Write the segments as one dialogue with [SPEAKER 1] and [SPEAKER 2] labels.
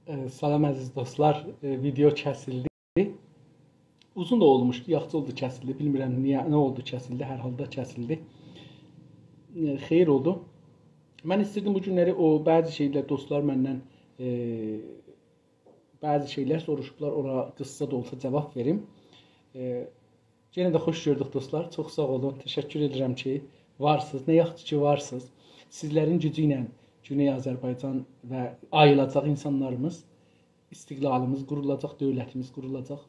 [SPEAKER 1] Salam əziz dostlar, video kəsildi. Uzun da olmuşdu, yaxşı oldu kəsildi. Bilmirəm niyə, nə oldu kəsildi, hər halda kəsildi. Xeyir oldu. Mən istirdim bu günləri bəzi şeylər dostlar məndən bəzi şeylər soruşublar, ora qısa da olsa cavab verim. Yenə də xoş gördük dostlar. Çox sağ olun. Təşəkkür edirəm ki, varsınız. Nə yaxşı ki, varsınız. Sizlərin gücü ilə Güney Azərbaycan və ayılacaq insanlarımız, istiqlalımız qurulacaq, dövlətimiz qurulacaq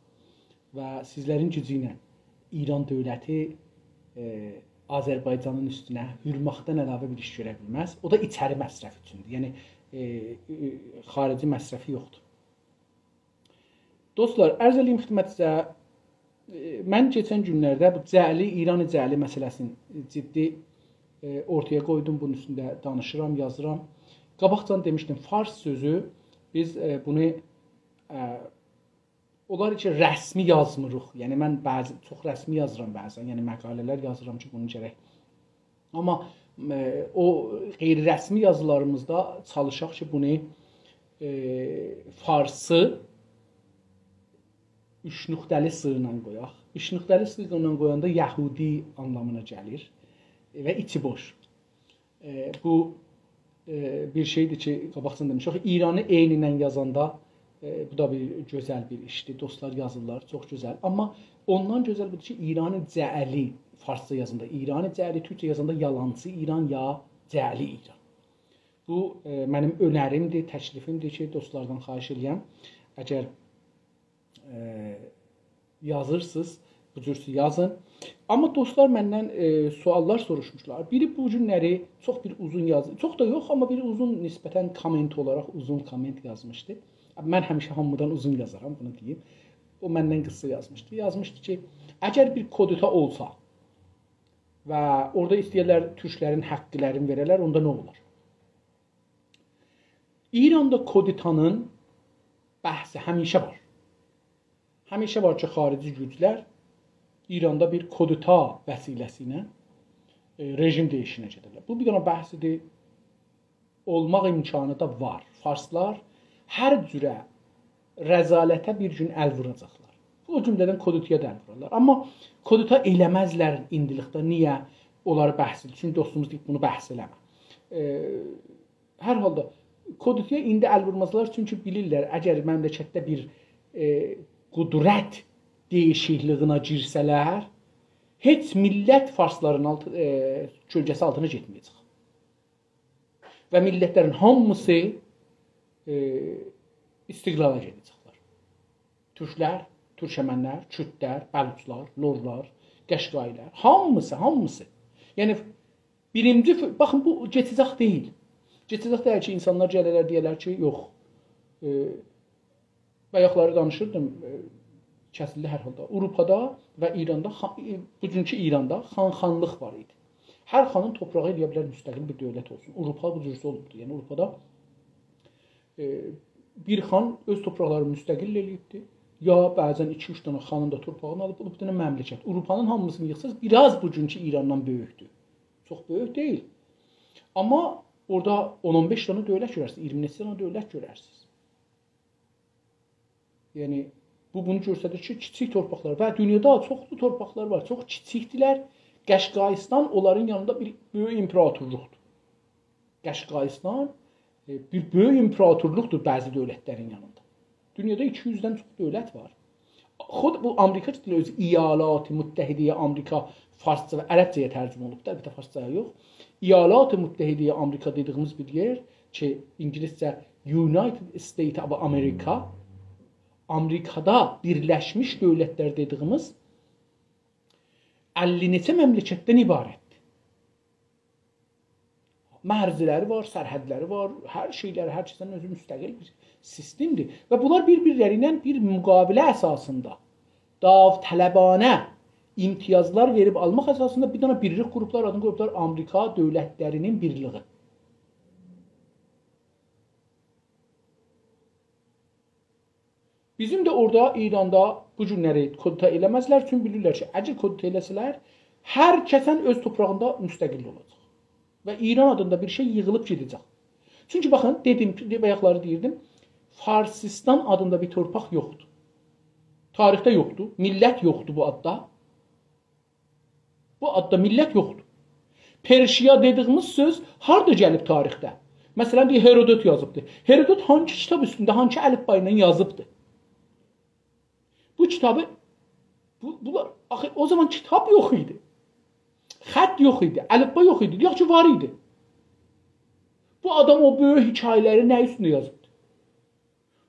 [SPEAKER 1] və sizlərin gücü ilə İran dövləti Azərbaycanın üstünə hürmaqdan əlavə bir iş görə bilməz. O da içəri məsrəf üçündür. Yəni xarici məsrəfi yoxdur. Dostlar, ərz eləyim xidmətinizə, mən keçən günlərdə bu İran-Cəli məsələsini ciddi ortaya qoydum, bunun üstündə danışıram, yazıram. Qabaqcan demişdim, fars sözü, biz bunu onlar üçün rəsmi yazmırıq. Yəni mən çox rəsmi yazıram bəzən, yəni məqalələr yazıram ki, bunu gərək. Amma o qeyri-rəsmi yazılarımızda çalışaq ki, bunu farsı 3 nöqtəli sı ilə qoyaq. 3 nöqtəli sı ilə qoyanda Yəhudi anlamına gəlir və içi boş. Bu bir şeydir ki, qabaqcan demişik. İranı eyni ilə yazanda bu da bir gözəl bir işdir. Dostlar yazırlar, çox gözəl. Amma ondan gözəl budur ki, İran-Cəli farsça yazında, İran-Cəli türkçə yazanda yalancı İran ya Cəli İran. Bu mənim önərimdir, təklifimdir ki, dostlardan xahiş edirəm. Əgər yazırsınız, bu cürsü yazın. Amma dostlar məndən suallar soruşmuşlar. Biri bu günləri çox bir uzun yazdı. Çox da yox, amma bir uzun nisbətən komment olaraq uzun komment yazmışdı. Mən həmişə hamıdan uzun yazaram, bunu deyim. O məndən qısa yazmışdı. Yazmışdı ki, əgər bir kodita olsa və orada istəyirlər türklərin haqqlarını verələr, onda nə olar? İranda koditanın bəhsi həmişə var. Həmişə var ki, xarici güclər İranda bir kodita vəsiləsi ilə rejim dəyişinə gedirlər. Bu bir dənə bəhsidir. Olmaq imkanı da var. Farslar hər cürə rəzalətə bir gün əl vuracaqlar. O cümlədən koditaya da əl vurarlar. Amma kodita eləməzlər indilikdə. Niyə? Onları bəhs edir. Çünki dostumuz deyib, bunu bəhs eləmə. Hər halda koditaya indi əl vurmazlar. Çünki bilirlər, əgər məmləkətdə bir qudrət dəyişikliyinə girsələr, heç millət farsların kölgəsi altına getməyəcək. Və millətlərin hamısı istiqlala gedəcəklər. Türklər, türkəmənlər, kürdlər, bəluçlar, lorlar, qəşqailər, hamısı. Yəni, birinci, baxın, bu geçəcək deyil. Geçəcək deyil ki, insanlar gələrlər, deyərlər ki, yox. Bayaqları danışırdım, kəsildi hər halda. Avropada və İranda, bugünkü İranda xanlıq var idi. Hər xanın toprağı eləyə bilər müstəqil bir dövlət olsun. Avropa bu cürsə olubdur. Yəni, Avropada bir xan öz torpaqlarını müstəqil eləyibdir. Ya bəzən 2-3 dənə xanın da torpağını alıb, bir dənə məmləkət. Avropanın hamısını yıxsız, biraz bugünkü İrandan böyükdür. Çox böyük deyil. Amma orada 10-15 dənə dövlət görərsiniz, 20 dənə dövlət görərsiniz. Yəni, bu bunu göstərir ki, kiçik torpaqlar və dünyada çoxlu torpaqlar var, çox kiçikdilər. Qəşqaistan onların yanında bir böyük imperatorluqdur. Qəşqaistan bir böyük imperatorluqdur bəzi dövlətlərin yanında. Dünyada 200-dən çox dövlət var. Xod bu Amerika dili özü İyalat-ı Müttəhidiyyə Amerika farsça və ərəbcəyə tərcümə olubdur, əlbəttə farsçaya yox. İyalat-ı Müttəhidiyyə Amerika dediyimiz bir yer ki, İngiliscə United States of America, Amerikada Birləşmiş Dövlətlər dediyimiz 50 neçə məmləkətdən ibarətdir. Mərziləri var, sərhədləri var, hər şeyləri, hər şeydən özü müstəqil bir sistemdir. Və bunlar bir-birləri ilə bir müqavilə əsasında, davtələbanə imtiyazlar verib almaq əsasında bir dənə birlik qruplar adını qoyublar Amerika dövlətlərinin birliği. Bizim də orada İranda bu günləri kodita eləməzlər, çünki bilirlər ki, əgər kodita eləsələr, hər kəsən öz toprağında müstəqil olacaq. Və İran adında bir şey yığılıb gedəcək. Çünki baxın, dedim ki, bayaqları deyirdim, Farsistan adında bir torpaq yoxdur. Tarixdə yoxdur. Millət yoxdur bu adda. Bu adda millət yoxdur. Perşiya dediyimiz söz harda gəlib tarixdə? Məsələn, Herodot yazıbdır. Herodot hangi kitab üstündə, hangi əlifba ilə yazıbdır? Bu kitabı, bunlar, axı, o zaman kitab yox idi. Xət yox idi, əlifba yox idi. Deyək ki, var idi. Bu adam o böyük hekayələri nə üstündə yazıbdır?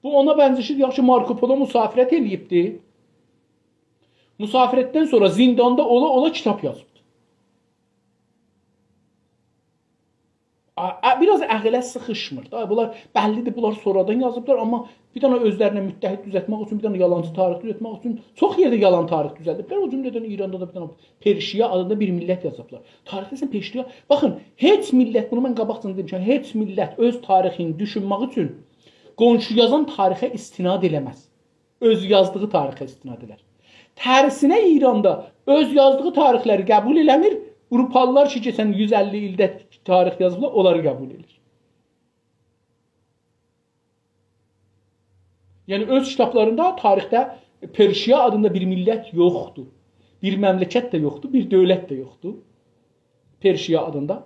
[SPEAKER 1] Bu ona bənzişir, deyək ki, Marco Polo müsafirət eləyibdi. Müsafirətdən sonra zindanda ola kitab yazıbdır. Biraz əqilə sıxışmır. Bunlar bəllidir, bunlar sonradan yazıblar, amma bir dənə özlərinə müttəhid düzəltmək üçün, bir dənə yalancı tarix düzəltmək üçün çox yerdə yalan tarix düzəldiblər. O cümlədən İranda da bir dənə Perşiya adında bir millət yazıblar. Tarixdə sən Perşiya, baxın, heç millət, bunu mən qabaqcana demişəm, heç millət öz tarixini düşünmək üçün qonşu yazan tarixə istinad eləməz. Öz yazdığı tarixə istinad elər. Tərsinə İranda öz yazdığı tarixləri qəbul eləmir. Avropalılar ki, keçən 150 ildə tarix yazıblar, onları qəbul edir. Yəni, öz kitablarında tarixdə Perşiya adında bir millət yoxdur. Bir məmləkət də yoxdur, bir dövlət də yoxdur. Perşiya adında.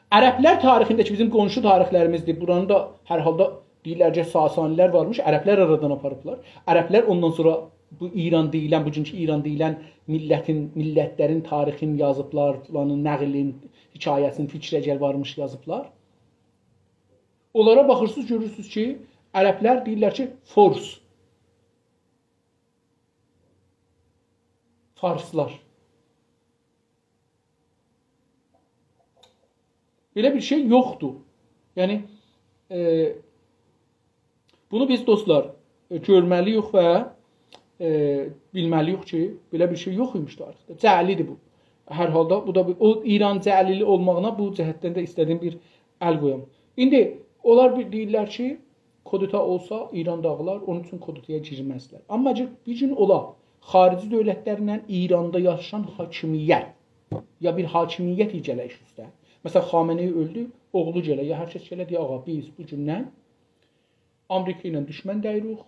[SPEAKER 1] Ərəblər tarixində ki, bizim qonşu tarixlərimizdir. Buranın da hər halda deyirlərcə Sasanilər varmış. Ərəblər aradan aparıblar. Ərəblər ondan sonra bu İran deyilən, bugünkü İran deyilən millətlərin tarixini yazıblar, nəqlin, hekayəsini, fikrəcəl varmış yazıblar. Onlara baxırsınız, görürsünüz ki, ərəblər deyirlər ki, Fors. Farslar. Belə bir şey yoxdur. Yəni, bunu biz dostlar görməliyik və bilməliyik ki, belə bir şey yox imiş tarixdə. Cəhlidir bu. Hər halda bu da o İran cəhlili olmağına bu cəhətdən də istədiyim bir əl qoyam. İndi onlar deyirlər ki, Kodita olsa İran dağılar, onun üçün Koditaya girməzlər. Amma bir gün ola xarici dövlətlərlə İranda yaşayan hakimiyyət ya bir hakimiyyət gələk üstə. Məsələn, Xamenei öldü, oğlu gələ, ya hər kəs gələ deyə, ağa, biz bu gündən Amerika ilə düşmən dəyirik.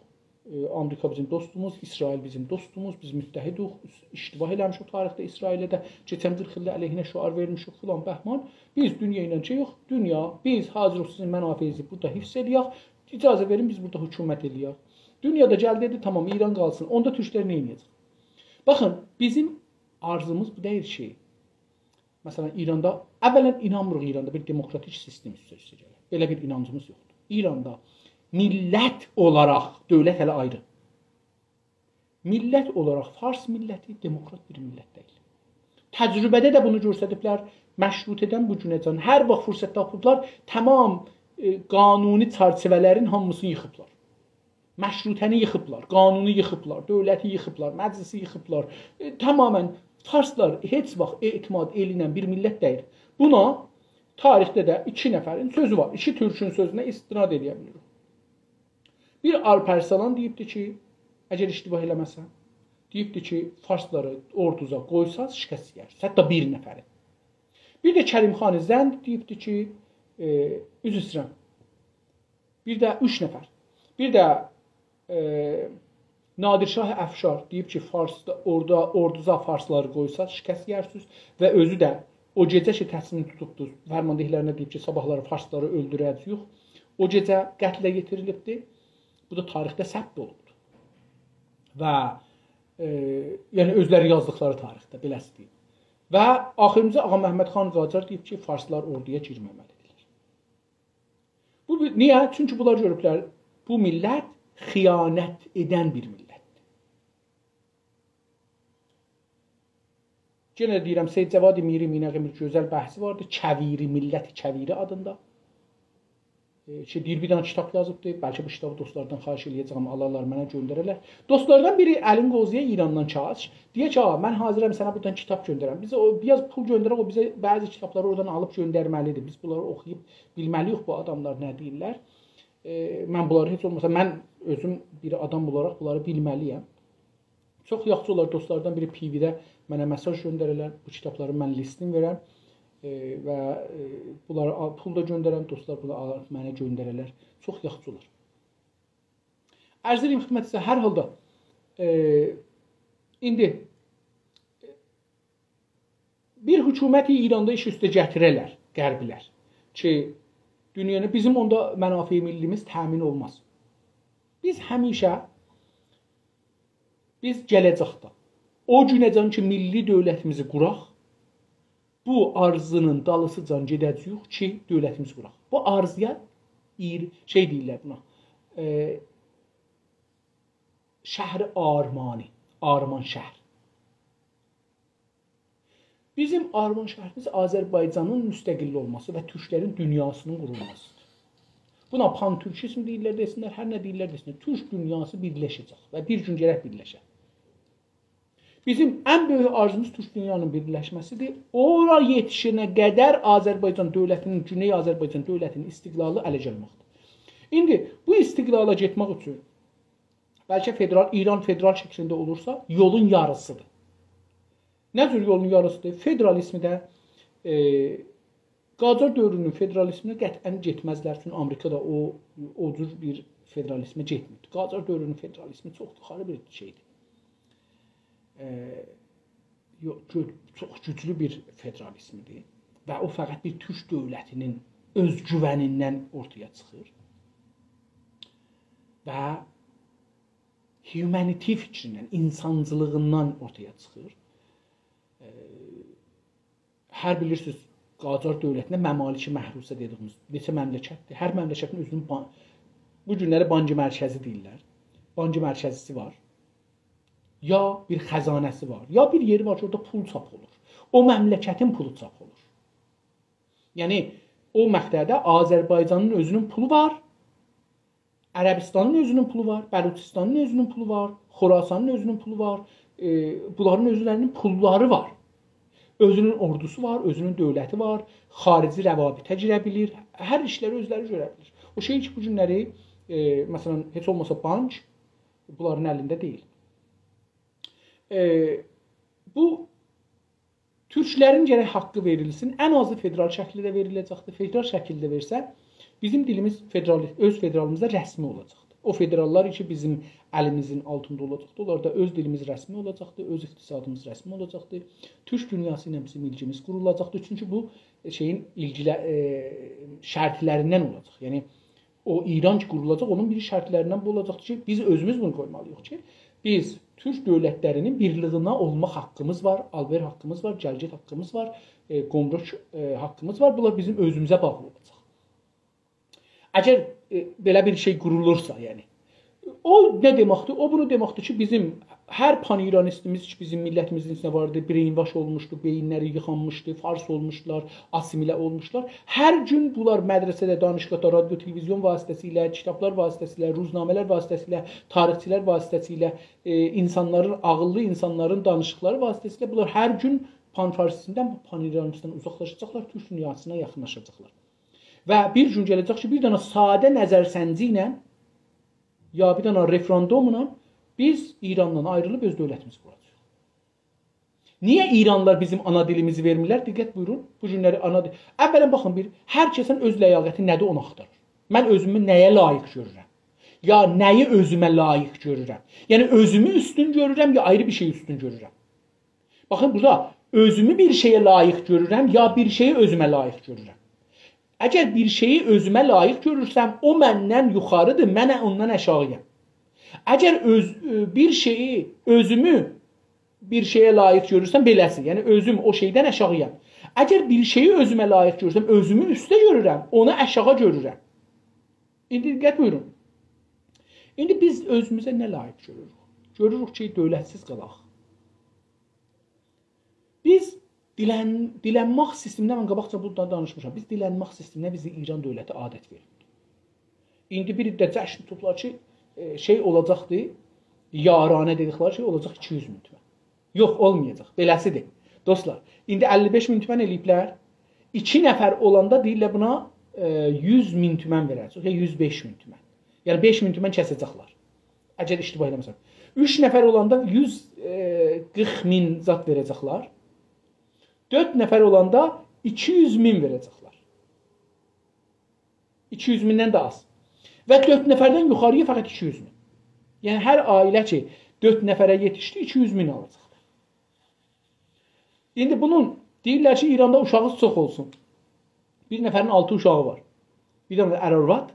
[SPEAKER 1] Amerika bizim dostumuz, İsrail bizim dostumuz, biz müttəhidik, iştibah eləmişik tarixdə İsrailə də, keçən 40 ildə əleyhinə şüar vermişik filan bəhman. Biz dünya ilə şey yox, dünya, biz hazır sizin mənafeyinizi burada hifz edəyək, icazə verin, biz burada hökumət eləyək. Dünyada gəldi dedi, tamam, İran qalsın, onda türklər nə edəcək? Baxın, bizim arzumuz bu deyil şey. Məsələn, İranda, əvvələn inanmırıq İranda bir demokratik sistem üstə gəlir. Belə bir inancımız yoxdur. İranda millət olaraq, dövlət hələ ayrı. Millət olaraq Fars milləti demokrat bir millət deyil. Təcrübədə də bunu göstəriblər. Məşrutədən bu günəcən hər vaxt fürsət tapıblar, tamam qanuni çərçivələrin hamısını yıxıblar. Məşrutəni yıxıblar, qanunu yıxıblar, dövləti yıxıblar, məclisi yıxıblar. Tamamən Farslar heç vaxt etimad elinən bir millət deyil. Buna tarixdə də 2 nəfərin sözü var. 2 türkün sözünə istinad edə bilirik. Bir Alparslan deyibdi ki, əgər iştibah eləməsən, deyibdi ki, Farsları orduza qoysaz, şikəst yiyərsiniz. Hətta bir nəfəri. Bir də Kərimxan Zənd deyibdi ki, üzr istəyirəm. Bir də 3 nəfər. Bir də Nadirşah Əfşar deyib ki, orduza Farsları qoysaz, şikəst yiyərsiniz və özü də o gecə ki, təsmin tutubdur, fərmandehlərinə deyib ki, sabahları Farsları öldürəcəyik. O gecə qətlə yetirilibdir. Bu da tarixdə səbt olubdur. Və yəni özləri yazdıqları tarixdə, beləsi deyil. Və axırıncı Ağa Məhəmməd xan Qacar deyib ki, Farslar orduya girməməlidirlər. Bu niyə? Çünki bunlar görüblər, bu millət xiyanət edən bir millətdir. Yenə deyirəm, Seyyid Cəvadi Miri Minəğin bir gözəl bəhsi vardır. Kəviri, milləti Kəviri adında. Deyir, bir dənə kitab yazıbdır. Bəlkə bu kitabı dostlardan xahiş eləyəcəm, alarlar, mənə göndərərlər. Dostlardan biri Əlin Qoziyə İrandan çağır. Deyək ki, mən hazıram sənə buradan kitab göndərəm. Bizə biraz pul göndərək, o bizə bəzi kitabları oradan alıb göndərməlidir. Biz bunları oxuyub bilməliyik bu adamlar nə deyirlər. Mən bunları heç olmasa, mən özüm bir adam olaraq bunları bilməliyəm. Çox yaxşı olar dostlardan biri PV-də mənə mesaj göndərərlər. Bu kitabları mən listini verəm. və bunları pulda göndərən dostlar bunu mənə göndərərlər. Çox yaxşı olar. Ərz edirəm xidmət sizə hər halda indi bir hökuməti İranda iş üstə gətirərlər qərblər ki, dünyanı bizim onda mənafi millimiz təmin olmaz. Biz həmişə gələcəkdə o günəcən ki, milli dövlətimizi quraq, bu arzının dalısıcan gedəcəyik ki, dövlətimizi quraq. Bu arzuya şey deyirlər buna, şəhri Armani, Arman şəhər. Bizim Arman şəhrimiz Azərbaycanın müstəqil olması və türklərin dünyasının qurulmasıdır. Buna pan-türkizm deyirlər desinlər, hər nə deyirlər desinlər. Türk dünyası birləşəcək və bir gün gərək birləşər. Bizim ən böyük arzumuz türk dünyanın birləşməsidir. Ora yetişənə qədər Azərbaycan dövlətinin, Güney Azərbaycan dövlətinin istiqlalı ələ gəlməkdir. İndi bu istiqlala getmək üçün bəlkə İran federal şəklində olursa, yolun yarısıdır. Nə cür yolun yarısıdır? Federalizmi də Qacar dövrünün federalizminə qətlən getməzlər. Çünki Amerikada o cür bir federalizmə getmir. Qacar dövrünün federalizmi çox yuxarı bir şeydir. Çox güclü bir federalizmdir. Və o fəqət bir türk dövlətinin özgüvənindən ortaya çıxır. Və humanity fikrindən, insancılığından ortaya çıxır. Hər bilirsiniz, Qacar dövlətinə məmaliki məhrusə dediyimiz neçə məmləkətdir. Hər məmləkətin özünün bu günləri bankı mərkəzi deyirlər. Bankı mərkəzisi var. Ya bir xəzanəsi var. Ya bir yeri var ki, orada pul çap olur. O məmləkətin pulu çap olur. Yəni o məqtədə Azərbaycanın özünün pulu var. Ərəbistanın özünün pulu var. Bəluçistanın özünün pulu var. Xorasanın özünün pulu var. Bunların özlərinin pulları var. Özünün ordusu var, özünün dövləti var, xarici rəvabitə girə bilir, hər işləri özləri görə bilir. O şey ki, bu günləri, məsələn, heç olmasa bank bunların əlində deyil. Bu, türklərin gərək haqqı verilsin, ən azı federal şəkildə veriləcəkdir. Federal şəkildə versə, bizim dilimiz öz federalımızda rəsmi olacaqdır. O federallar ki, bizim əlimizin altında olacaqdır. Onlar da öz dilimiz rəsmi olacaqdır, öz iqtisadımız rəsmi olacaqdır. Türk dünyası ilə bizim ilgimiz qurulacaqdır. Çünki bu şeyin şərtlərindən olacaq. Yəni o İran ki qurulacaq, onun bir şərtlərindən bu olacaqdır ki, biz özümüz bunu qoymalıyıq ki, biz Türk dövlətlərinin birliyinə olmaq haqqımız var, alver haqqımız var, gəlgət haqqımız var, qomruk haqqımız var. Bunlar bizim özümüzə bağlı olacaq. Əgər belə bir şey qurulursa, yəni o nə deməkdir? O bunu deməkdir ki, bizim hər pan-İranistimiz ki, bizim millətimizin içində vardı, brainwash olmuşdu, beyinləri yıxanmışdı, fars olmuşlar, asimilə olmuşlar. Hər gün bunlar mədrəsədə, danışqada, radio, televizyon vasitəsilə, kitablar vasitəsilə, ruznamələr vasitəsilə, tarixçilər vasitəsilə, ağıllı insanların danışıqları vasitəsilə bunlar hər gün pan-farsizmdən, pan-İranistdən uzaqlaşacaqlar, türk dünyasına yaxınlaşacaqlar. Və bir gün gələcək ki, bir dənə sadə nəzərsənci ilə ya bir dənə referendumla biz İrandan ayrılıb öz dövlətimizi quracağıq. Niyə İranlılar bizim ana dilimizi vermirlər? Diqqət buyurun. Bu günləri ana dil. Əvvələn baxın bir, hər kəsin öz ləyaqəti nədir onu axtarır. Mən özümü nəyə layiq görürəm? Ya nəyi özümə layiq görürəm? Yəni özümü üstün görürəm ya ayrı bir şey üstün görürəm? Baxın burada özümü bir şeyə layiq görürəm ya bir şeyi özümə layiq görürəm? Əgər bir şeyi özümə layiq görürsəm, o məndən yuxarıdır, mən ondan aşağıyam. Əgər bir şeyi özümü bir şeyə layiq görürsəm, beləsi, yəni özüm o şeydən aşağıyam. Əgər bir şeyi özümə layiq görürsəm, özümü üstə görürəm, onu aşağı görürəm. İndi diqqət buyurun. İndi biz özümüzə nə layiq görürük? Görürük ki, dövlətsiz qalaq. Biz dilənmək sisteminə, mən qabaqca bundan danışmışam. Biz dilənmək sisteminə bizi İran dövləti adət verir. İndi bir də cəşn toplar ki, şey olacaqdır, yaranə dedikləri şey olacaq 200 min tümən. Yox, olmayacaq. Beləsidir. Dostlar, indi 55 min tümən eləyiblər. 2 nəfər olanda deyirlər buna 100 min tümən verəcək. Ya 105 min tümən. Yəni 5 min tümən kəsəcəklər. Əgər iştibah eləməsəm. 3 nəfər olanda 140 min zat verəcəklər. 4 nəfər olanda 200 min verəcəklər. 200 mindən də az. Və 4 nəfərdən yuxarıya fəqət 200 min. Yəni hər ailə ki 4 nəfərə yetişdi 200 min alacaqlar. İndi bunun deyirlər ki, İranda uşağı çox olsun. Bir nəfərin 6 uşağı var. Bir dənə ər-arvad,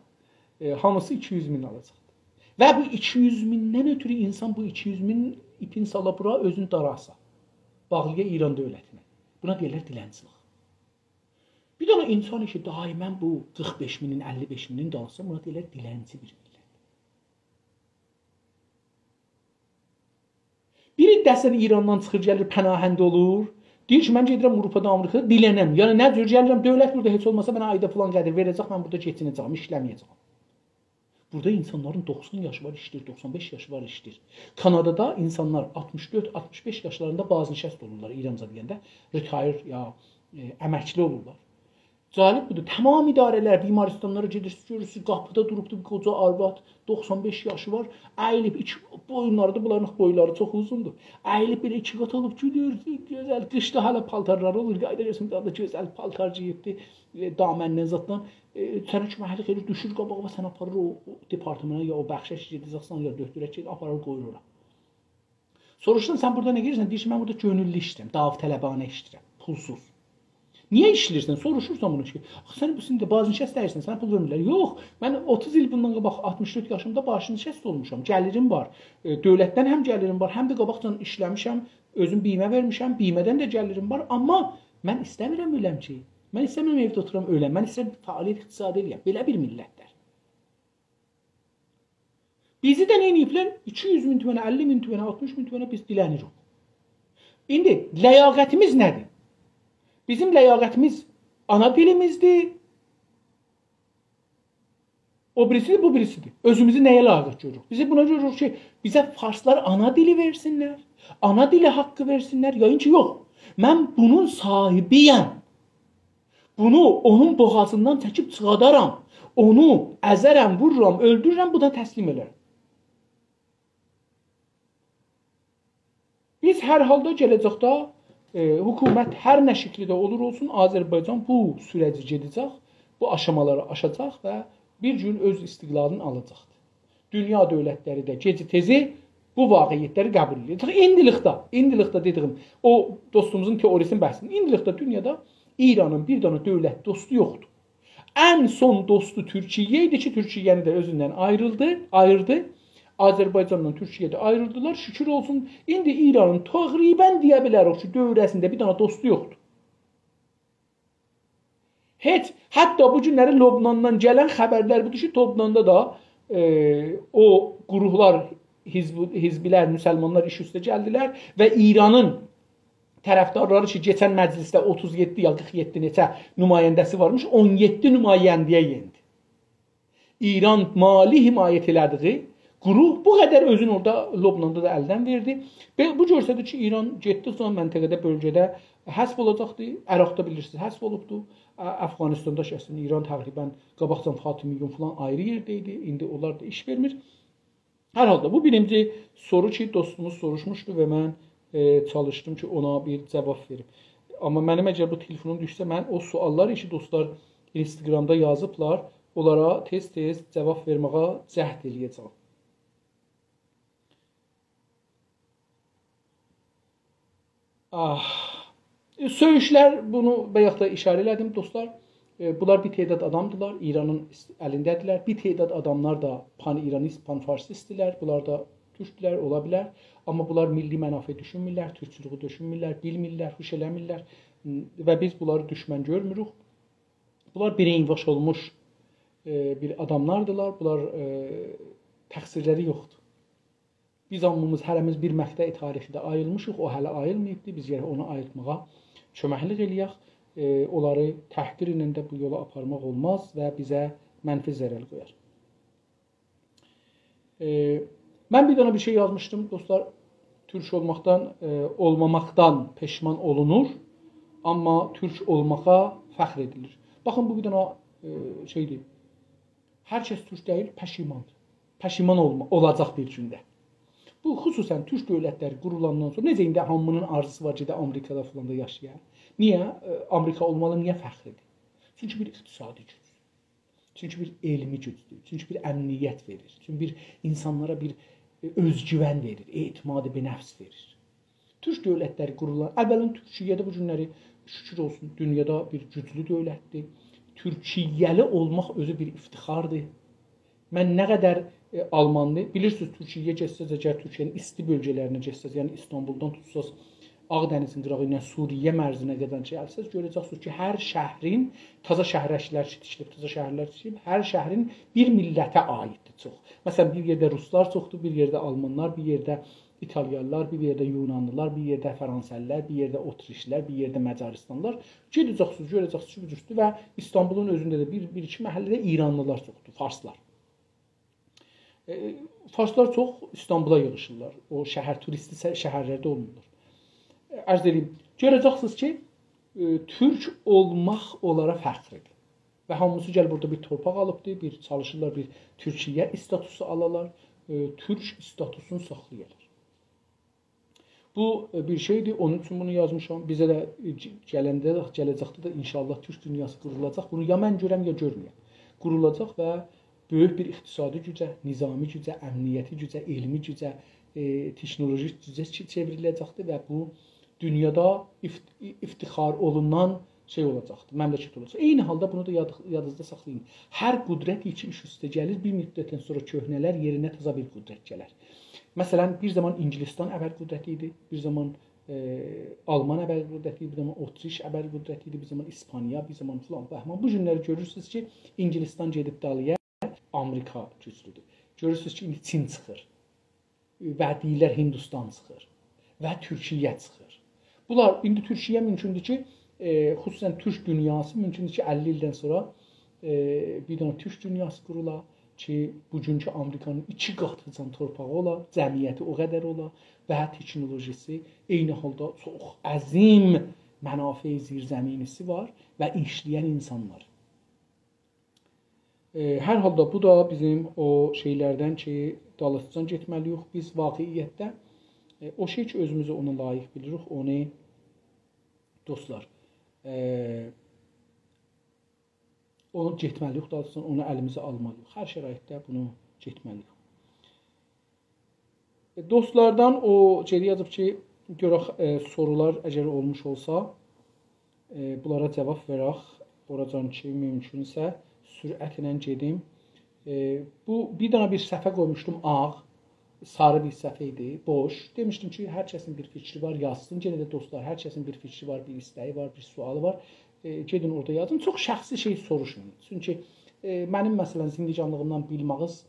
[SPEAKER 1] hamısı 200 min alacaqdır. Və bu 200 mindən ötürü insan bu 200 min ipin sala bura özünü darasa. Bağlıya İran dövlətinə. Buna deyirlər dilənçilik. Bir dənə insan işi daimən bu 45 minin, 55 minin dalsa buna deyirlər dilənçi bir millət. Biri dəsən İrandan çıxır, gəlir, pənahəndə olur. Deyir ki, mən gedirəm Avropada, Amerikada dilənəm. Yəni nə cür gəlirəm, dövlət burada heç olmasa mənə ayda falan qədir verəcək, mən burada keçinəcəm, işləməyəcəm. Burada insanların 90 yaşı var işləyir, 95 yaşı var işləyir. Kanadada insanlar 64-65 yaşlarında bazı nişəst olurlar, İranca deyəndə, retire ya əməkli olurlar. Cəlib budur, tamam idarələr, bimaristanlara gedirsiniz, görürsünüz, qapıda durubdur bir qoca arvad, 95 yaşı var, əyilib, boyunları da bunların boyları çox uzundur. Əyilib belə 2 qat olub gülür, gözəl, qışda hələ paltarları olur, qayda görürsün, da gözəl paltar geyibdi, damənlə zatdan. Sənə ki, məhəlli xeyli düşür qabağa və sən aparır o departamana, ya o bəxşə gedəcəksən, ya döktürək ki, aparır qoyur ora. Soruşdun, sən burada nə girirsən? Deyirsən, mən burada gönüllü işləyirəm, dav tələbanə işləyirəm, pulsuz. Niyə işləyirsən? Soruşursan bunu ki, sən bu sində bazı nişəst dəyirsən, sənə pul vermirlər. Yox, mən 30 il bundan qabaq 64 yaşımda baş nişəst olmuşam, gəlirim var. Dövlətdən həm gəlirim var, həm də qabaqdan işləmişəm, özüm bimə vermişəm, bimədən də gəlirim var. Amma mən istəmirəm öləm ki. Mən istəmirəm evdə oturam öləm, mən istəyirəm fəaliyyət iqtisadi eləyəm. Belə bir millətlər. Bizi də nə ediblər? 200 min tümənə, 50 min tümənə, 60 min tümənə biz dilənirik. İndi ləyaqətimiz nədir? Bizim ləyaqətimiz ana dilimizdir. O birisidir, bu birisidir. Özümüzü nəyə ləyaqət görürük? Bizi buna görürük ki, bizə farslar ana dili versinlər, ana dili haqqı versinlər. Yayın ki, yox. Mən bunun sahibiyəm. Bunu onun boğazından çəkib çıxadaram. Onu əzərəm, vururam, öldürürəm, buna təslim edərəm. Biz hər halda gələcəkdə hökumət hər nə şəkildə olur olsun, Azərbaycan bu sürəci gedəcək, bu aşamaları aşacaq və bir gün öz istiqlalını alacaqdır. Dünya dövlətləri də geci-tezi bu vaqiyyətləri qəbul edir. İndilikdə dediyim, o dostumuzun teorisini bəhsini, indilikdə dünyada İranın bir dənə dövlət dostu yoxdur. Ən son dostu Türkiyə idi ki, Türkiyəni də özündən ayırdı. Azərbaycanla Türkiyədə ayrıldılar. Şükür olsun, indi İranın təqribən deyə bilərik ki, dövrəsində bir dənə dostu yoxdur. Heç, hətta bu günləri Lobnandan gələn xəbərlər budur ki, Lobnanda da o qurumlar, hizbilər, müsəlmanlar iş üstə gəldilər və İranın tərəfdarları ki, keçən məclisdə 37 ya 47 neçə nümayəndəsi varmış, 17 nümayəndəyə yendi. İran mali himayət elədiyi quruh bu qədər özünü orada Lobnanda da əldən verdi. Bu göstərir ki, İran getdiyi zaman məntəqədə, bölgədə həsb olacaqdı. Əraqda bilirsiniz, həsb olubdu. Əfqanistanda şəxsən İran təqribən qabaqcan Fatimiyyun falan ayrı yerdə idi. İndi onlar da iş vermir. Hər halda bu birinci soru ki, dostumuz soruşmuşdu və mən çalışdım ki, ona bir cavab verim. Amma mənim əgər bu telefonum düşsə, mən o suallar ki, dostlar Instagramda yazıblar, onlara tez-tez cavab verməyə cəhd eləyəcəm. Söyüşlər, bunu bayaq da işarə elədim dostlar. Bunlar bir tədad adamdılar, İranın əlindədirlər. Bir tədad adamlar da pan-İranist, pan-farsistdirlər. Bunlar da türkdülər, ola bilər. Amma bunlar milli mənafe düşünmürlər, türkçülüğü düşünmürlər, bilmirlər, huş eləmirlər və biz bunları düşmən görmürük. Bunlar bireyinvaş olmuş bir adamlardılar. Bunlar təqsirləri yoxdur. Biz hamımız hərəmiz bir məqtəi tarixdə ayılmışıq, o hələ ayılmayıbdır. Biz gərək onu ayıltmağa köməklik eləyək. Onları təhqir ilə də bu yola aparmaq olmaz və bizə mənfi zərər qoyar. Mən bir dənə bir şey yazmışdım, dostlar. Türk olmamaqdan peşman olunur, amma türk olmağa fəxr edilir. Baxın, bu bir dənə şeydir. Hər kəs türk deyil, pəşimandır. Pəşiman olacaq bir gündə. Bu xüsusən türk dövlətləri qurulandan sonra necə indi hamının arzusu var ki, Amerikada falan da yaşayır. Niyə Amerika olmalı, niyə fəxridir? Çünki bir iqtisadi gücdür. Çünki bir elmi gücdür. Çünki bir əmniyyət verir. Çünki bir insanlara bir özgüvən verir, etimadı bir nəfs verir. Türk dövlətləri qurulan, əvvələn Türkiyədə bu günləri şükür olsun, dünyada bir güclü dövlətdir. Türkiyəli olmaq özü bir iftixardır. Mən nə qədər Almanlı, bilirsiniz Türkiyəyə getsəz, əgər Türkiyənin isti bölgələrinə getsəz, yəni İstanbuldan tutsaz, Ağdənizin qırağı ilə Suriyə mərzinə qədər gəlsəz, görəcəksiniz ki, hər şəhrin təzə şəhərləşlər tikilib, hər şəhrin bir millətə aiddir çox. Məsələn, bir yerdə ruslar çoxdur, bir yerdə almanlar, bir yerdə İtalyanlar, bir yerdə Yunanlılar, bir yerdə Fransəlilər, bir yerdə Otrişlər, bir yerdə Macaristanlılar. Gedəcəksiniz, görəcəksiniz ki, bu cürdür və İstanbulun özündə də bir-iki məhəllədə İranlılar çoxdur, farslar. Farslar çox İstanbula yığışırlar. O şəhər turisti şəhərlərdə olmurlar. Ərz edeyim, görəcəksiniz ki, türk olmaq onlara fəxridir. Və hamısı gəl burada bir torpaq alıbdır, bir çalışırlar, bir Türkiyə statusu alalar, türk statusunu saxlayırlar. Bu bir şeydir, onun üçün bunu yazmışam. Bizə də gələcəkdə də inşallah türk dünyası qurulacaq. Bunu ya mən görəm, ya görməyəm. Qurulacaq və böyük bir iqtisadi gücə, nizami gücə, əmniyyəti gücə, elmi gücə, texnolojik gücə çevriləcəkdir və bu dünyada iftixar olunan şey olacaqdır, məmləkət olacaq. Eyni halda bunu da yadınızda saxlayın. Hər qüdrət iki iş üstə gəlir, bir müddətdən sonra köhnələr, yerinə təzə bir qüdrət gələr. Məsələn, bir zaman İngilistan əvvəl qüdrəti idi, bir zaman Alman əvvəl qüdrəti idi, bir zaman Otriş əvvəl qüdrəti idi, bir zaman İspaniya, bir zaman filan. Bəhman bu günləri görürsünüz ki, İngilistan gedib dalıya, Amerika güclüdür. Görürsünüz ki, indi Çin çıxır və deyirlər Hindistan çıxır və Türkiyə çıxır. Bunlar indi Türkiyə mümkündür ki, xüsusən türk dünyası mümkündür ki 50 ildən sonra bir dənə türk dünyası qurula ki, bugünkü Amerikanın 2 qatıcan torpağı ola, cəmiyyəti o qədər ola və texnologisi eyni halda çox əzim mənafe zirzəminisi var və işləyən insanlar. Hər halda bu da bizim o şeylərdən ki, dalıqcan getməliyik. Biz vaqiiyyətdə o şey ki, özümüzü ona layiq bilirik, onu dostlar, onu getməliyik, dalıqcan onu əlimizə almalıyıq. Hər şəraitdə bunu getməliyik. Dostlardan o geri yazıb ki, görək sorular əgər olmuş olsa, bunlara cavab verək. Oracan ki, mümkünsə sürətlə gedim. Bu bir dənə bir səhifə qoymuşdum, ağ, sarı bir səhifə idi, boş. Demişdim ki, hər kəsin bir fikri var, yazsın. Yenə də dostlar, hər kəsin bir fikri var, bir istəyi var, bir sualı var. Gedin orada yazın. Çox şəxsi şey soruşmayın. Çünki mənim məsələn zindicanlığımdan bilməğiniz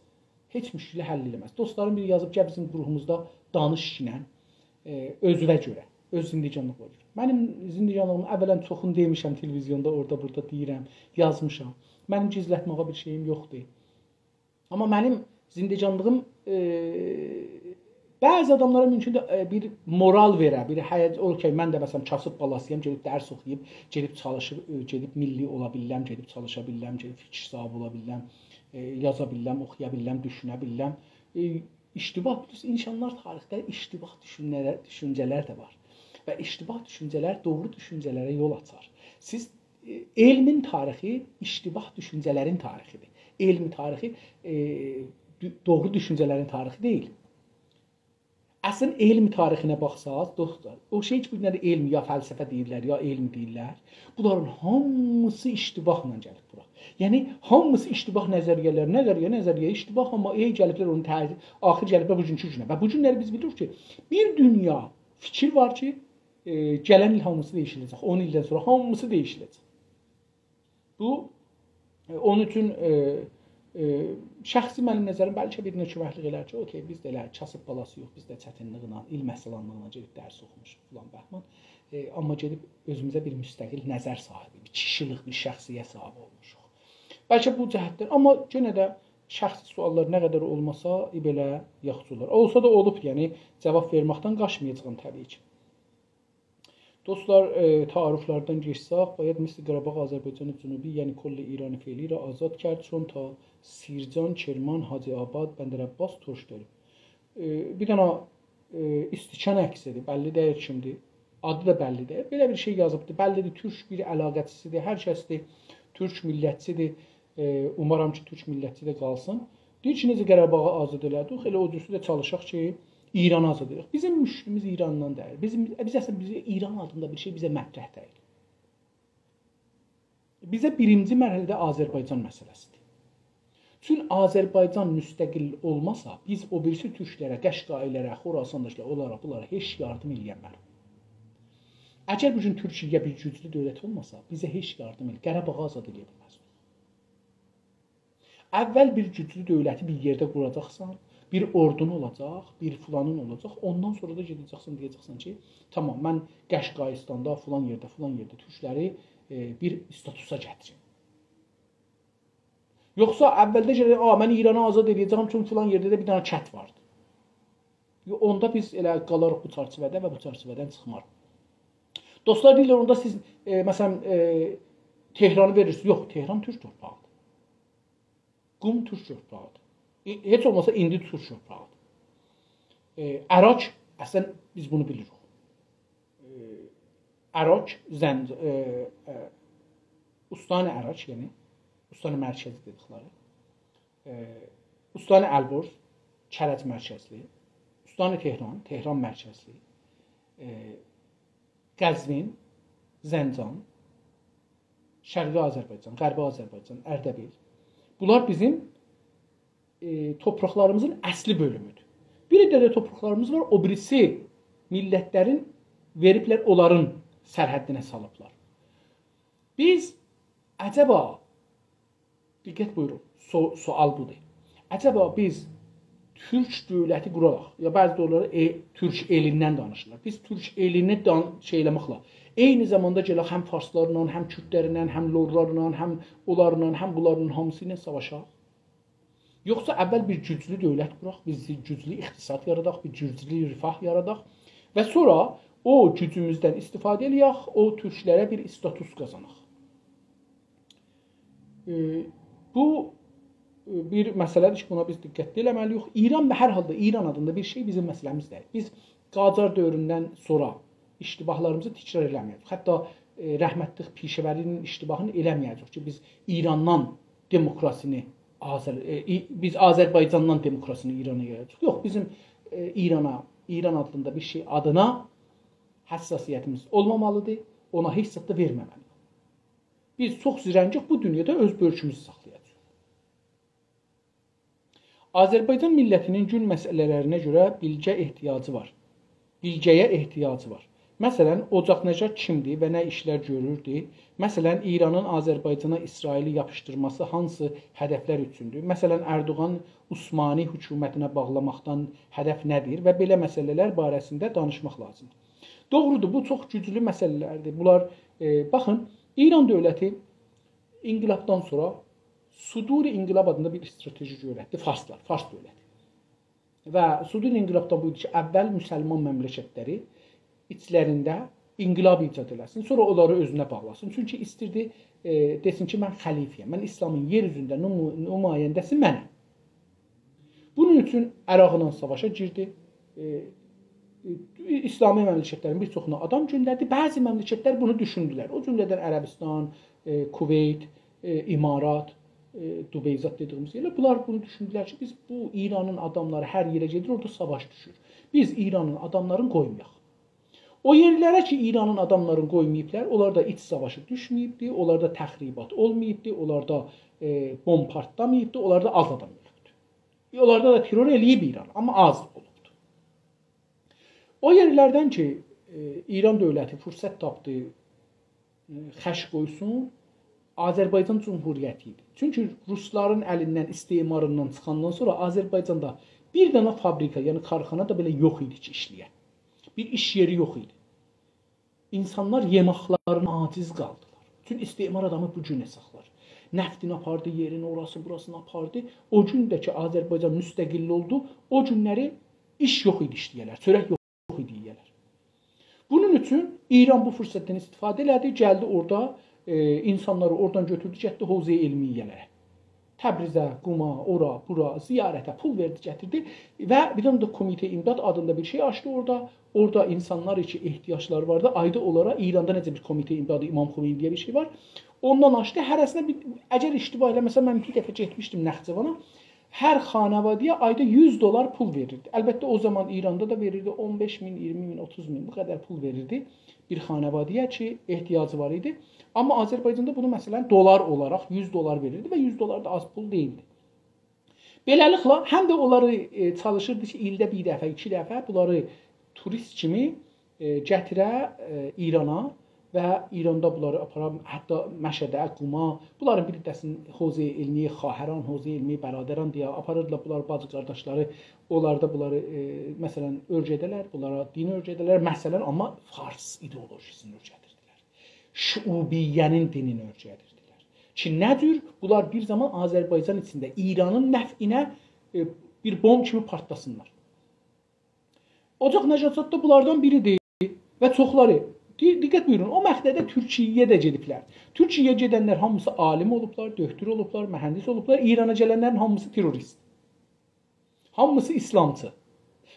[SPEAKER 1] heç müşkülə həll eləməz. Dostlarım biri yazıb ki, bizim qrupumuzda danış ilə özünə görə, öz zindicanlıqla görə. Mənim zindicanlığımı əvvələn çoxunu demişəm televizyonda, orada burada deyirəm, yazmışam. Mənim gizlətməyə bir şeyim yoxdur. Amma mənim zindicanlığım bəzi adamlara mümkündür bir moral verə, bir okey, mən də məsələn kasıb balasıyam, gedib dərs oxuyub, gedib çalışıb, gedib milli ola bilirəm, gedib çalışa bilirəm, gedib fikir sahibi ola bilirəm, yaza bilirəm, oxuya bilirəm, düşünə bilirəm. İştibah, insanlar tarixdə iştibah düşüncələr də var. Və iştibah düşüncələr doğru düşüncələrə yol açar. Siz elmin tarixi iştibah düşüncələrin tarixidir. Elmi tarixi doğru düşüncələrin tarixi deyil. Əslin elm tarixinə baxsaq, dostlar, o şey ki, bir elm ya fəlsəfə deyirlər, ya elm deyirlər. Bunların hamısı iştibahla gəlib bura. Yəni hamısı iştibah nəzəriyyə iştibah, amma gəliblər onun təzyiq, axır gəliblər bugünkü günə. Və bu günləri biz bilirik ki, bir dünya fikir var ki, gələn il hamısı dəyişiləcək. 10 ildən sonra hamısı dəyişiləcək. Bu onun üçün şəxsi mənim nəzərim bəlkə birinə köməklik elər ki, okey, biz də elə kasıb balası yox, biz də çətinliklə, ilm məhsəlanlığına gedib dərs oxumuşuq filan bəhman. Amma gedib özümüzə bir müstəqil nəzər sahibi, bir kişilik, bir şəxsiyyət sahibi olmuşuq. Bəlkə bu cəhətdən, amma yenə də şəxsi suallar nə qədər olmasa, belə yaxşı olar. Olsa da olub, yəni cavab verməkdən qaçmayacağam təbii ki. Dostlar, tariflərdən geçsək, باید مثل قره‌باغ آذربایجان جنوبی یعنی کل ایران فعلی را آزاد کرد چون تا سیرجان، کرمان، Hacı Abad, Bəndər Abbas turş dörüb. Bir dənə istikan əks edib, bəlli deyil kimdir. Adı da bəllidir. Belə bir şey yazıbdır. Bəllidir, türk bir əlaqəçisidir, hər kəsdir, türk millətçidir. Umaram ki, türk millətçi də qalsın. Deyir ki, necə Qərabağı azad elədik, elə o cürsü də çalışaq ki, İranı azad edək. Bizim müşkülümüz İrandan deyil. Biz əslində İran adında bir şey bizə mətrəh deyil. Bizə birinci mərhələdə Azərbaycan məsələsidir. Çünki Azərbaycan müstəqil olmasa, biz o birisi türklərə, Qəşqailərə, Xorasandaşlara, bunlara heç yardım eləyənmər. Əgər bu gün Türkiyə bir güclü dövlət olmasa, bizə heç yardım eləyir. Qərabağı azad edə bilməz. Əvvəl bir güclü dövləti bir yerdə quracaqsan, bir ordun olacaq, bir filanın olacaq. Ondan sonra da gedəcəksən, deyəcəksən ki, tamam, mən Qəşqaistanda, filan yerdə türkləri bir statusa gətirim. Yoxsa əvvəldə gələk, mən İranı azad edəcəm, çünki filan yerdə də bir dənə kət vardı. Onda biz elə qalarıq bu çərçivədə və bu çərçivədən çıxmarıq. Dostlar deyirlər, onda siz, məsələn, Tehranı verirsiniz. Yox, Tehran türk torpağıdır. Qum türk torpağıdır. Heç olmasa indi türk torpağıdır. Ərak, əslən biz bunu bilirik. Ərak, Ustani Ərak, yəni, Ustani mərkəzi dedikləri, Ustani Əlborz, Kərəc mərkəzli, Ustani Tehran, Tehran mərkəzli, Qəzvin, Zəncan, Şərqi Azərbaycan, Qərbi Azərbaycan, Ərdəbil. Bunlar bizim torpaqlarımızın əsli bölümüdür. Bir də torpaqlarımız var, o birisi millətlərin veriblər, onların sərhəddinə salıblar. Biz, əcəba, diqqət buyurun, sual budur. Əcəba biz türk dövləti quraraq, ya bəzi doğruları türk elindən danışırlar. Biz türk elini şeyləməklə, eyni zamanda gələk həm farslarla, həm kürdlərlə, həm lorlarla, həm onlarla, həm bunlarla hamısı ilə savaşaq. Yoxsa əvvəl bir güclü dövlət quraq, biz güclü iqtisad yaradaq, bir güclü rifah yaradaq və sonra o gücümüzdən istifadə eləyək, o türklərə bir status qazanaq. Bu bir məsələdir ki, buna biz diqqətli eləməliyik. İran hər halda İran adında bir şey bizim məsələmiz deyil. Biz Qacar dövründən sonra iştibahlarımızı təkrar eləməyəcəyik. Hətta rəhmətli Pişəvərinin iştibahını eləməyəcəyik ki, biz İrandan demokrasini biz Azərbaycandan demokrasini İrana yayacağıq. Yox, bizim İran adında bir şey adına həssasiyyətimiz olmamalıdır, ona heç zət də verməməliyik. Biz çox zirəngik bu dünyada öz bölkümüzü saxlayacağıq. Azərbaycan millətinin gün məsələlərinə görə bilgəyə ehtiyacı var. Məsələn, Ocaqnəcar kimdir və nə işlər görürdü? Məsələn, İranın Azərbaycana İsraili yapışdırması hansı hədəflər üçündür? Məsələn, Ərdoğan Osmani hökumətinə bağlamaqdan hədəf nədir və belə məsələlər barəsində danışmaq lazımdır. Doğrudur, bu çox güclü məsələlərdir. Bunlar, baxın, İran dövləti inqilabdan sonra Suduri İnqilab adında bir strateji öyrətdi, Fars dövləti. Və Suduri İnqilabda buydu ki, əvvəl müsəlman məmləkətləri içlərində inqilab icad eləsin, sonra onları özünə bağlasın. Çünki istirdi, desin ki, mən xəlifiyəm, mən İslamın yer üzündə nümayəndəsi mənəm. Bunun üçün Əraqla savaşa girdi. İslami məmləkətlərin bir çoxuna adam göndərdi. Bəzi məmləkətlər bunu düşündülər. O cümlədən Ərəbistan, Kuveyt, İmarat, Dubeyzat dediyimiz yerlər. Bunlar bunu düşündülər ki, biz bu İranın adamları hər yerə gedir, orada savaş düşür. Biz İranın adamlarını qoymayaq. O yerlərə ki, İranın adamlarını qoymayıblar, onlarda iç savaşı düşməyibdi, onlarda təxribat olmayıbdi, onlarda bomb partlamayıbdi, onlarda az adam yoxdur. Onlarda da terror eləyib İran, amma az olubdu. O yerlərdən ki, İran dövləti fürsət tapdı, xəş qoysun, Azərbaycan Cumhuriyyəti idi. Çünki Rusların əlindən, istemarından çıxandan sonra Azərbaycanda bir dənə fabrika, yəni karxana da belə yox idi ki, işləyən. Bir iş yeri yox idi. İnsanlar yemaqlarına aciz qaldılar. Çünki istemar adamı bu günə saxlar. Nəftini apardı, yerini, orası, burasını apardı. O gün də ki, Azərbaycan müstəqil oldu, o günləri iş yox idi işləyələr, çörək yox idi yeyələr. Bunun üçün İran bu fürsətdən istifadə elədi, gəldi orada, insanları oradan götürdü, getdi Hovzəyə elmiyyələrə. Təbrizə, Quma, ora, bura, ziyarətə pul verdi, gətirdi və bir də Komitə İmdad adında bir şey açdı orada. Orada insanlar üçün ehtiyacları vardı. Ayda onlara İranda necə bir Komitə İmdadı, İmam Xomeyni deyə bir şey var. Ondan açdı. Hərəsinə bir əgər iştiba eləməsə mən bir dəfə getmişdim Nəxçıvana. Hər xanavadiyə ayda $100 pul verirdi. Əlbəttə o zaman İranda da verirdi 15.000, 20.000, 30.000 bu qədər pul verirdi bir xanavadiyə ki, ehtiyacı var idi. Amma Azərbaycanda bunu məsələn dolar olaraq $100 verirdi və $100 da az pul deyildi. Beləliklə həm də onları çalışırdı ki, ildə bir dəfə, 2 dəfə bunları turist kimi gətirə İrana və İranda bunları apara, hətta Məşədə, Quma, bunların bir hissəsini Hövzə Elmi Xahəran, Hövzə Elmi Bəradəran deyə aparırdılar. Bunlar bacı qardaşları, onlarda bunları məsələn öyrədilər, bunlara din öyrədilər, məsələn, amma fars ideolojisini öyrədirdilər. Şuubiyyənin dinini öyrədirdilər. Ki nədir? Bunlar bir zaman Azərbaycan içində İranın nəfinə bir bomb kimi partlasınlar. Ocaq Nəcəfzad da bunlardan biridir və çoxları. Diqqət buyurun, o məqsədə Türkiyəyə də gediblər. Türkiyəyə gedənlər hamısı alim olublar, doktor olublar, mühəndis olublar. İrana gələnlərin hamısı terrorist. Hamısı İslamçı.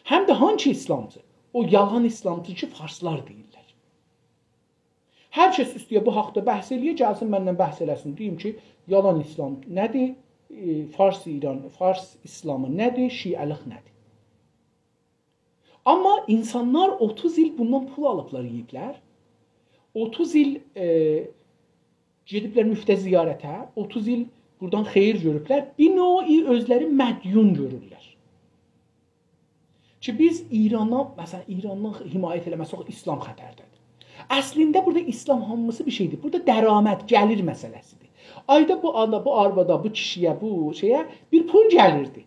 [SPEAKER 1] Həm də hansı İslamçı? O yalan İslamçı ki, farslar deyirlər. Hər kəs istəyə bu haqda bəhs eləyə, gəlsin məndən bəhs eləsin. Deyim ki, yalan İslam nədir? Fars İran, Fars İslamı nədir? Şiəlik nədir? Amma insanlar 30 il bundan pul alıblar, yeyiblər. 30 il gediblər müftə ziyarətə, 30 il buradan xeyir görüblər. Bir növ özləri mədyun görürlər. Ki biz İrandan, məsələn, İrandan himayət eləməsək İslam xətərdədir. Əslində burada İslam hamısı bir şeydir. Burada dəraməd, gəlir məsələsidir. Ayda bu ana, bu arvada, bu kişiyə, bu şeyə bir pul gəlirdi.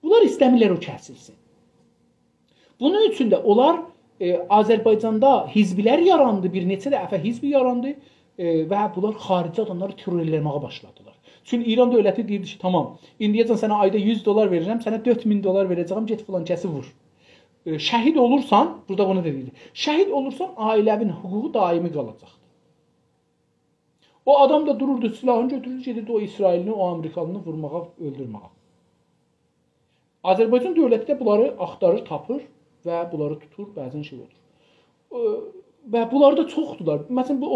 [SPEAKER 1] Bunlar istəmirlər o kəsilsin. Bunun üçün də onlar Azərbaycanda hizblər yarandı, bir neçə dəfə hizbi yarandı və bunlar xarici adamları terror eləməyə başladılar. Çünki İran dövləti deyirdi ki, tamam, indiyəcən sənə ayda $100 verirəm, sənə $4.000 verəcəyəm, get filan kəsi vur. Şəhid olursan, burada bunu deyirdi, şəhid olursan ailəvin hüququ daimi qalacaqdır. O adam da dururdu, silahını götürürdü, gedirdi o İsrailini, o Amerikanını vurmağa, öldürməyə. Azərbaycan dövləti də bunları axtarır, tapır və bunları tutur, bəzən şey olur. Və bunlar da çoxdular. Məsələn, bu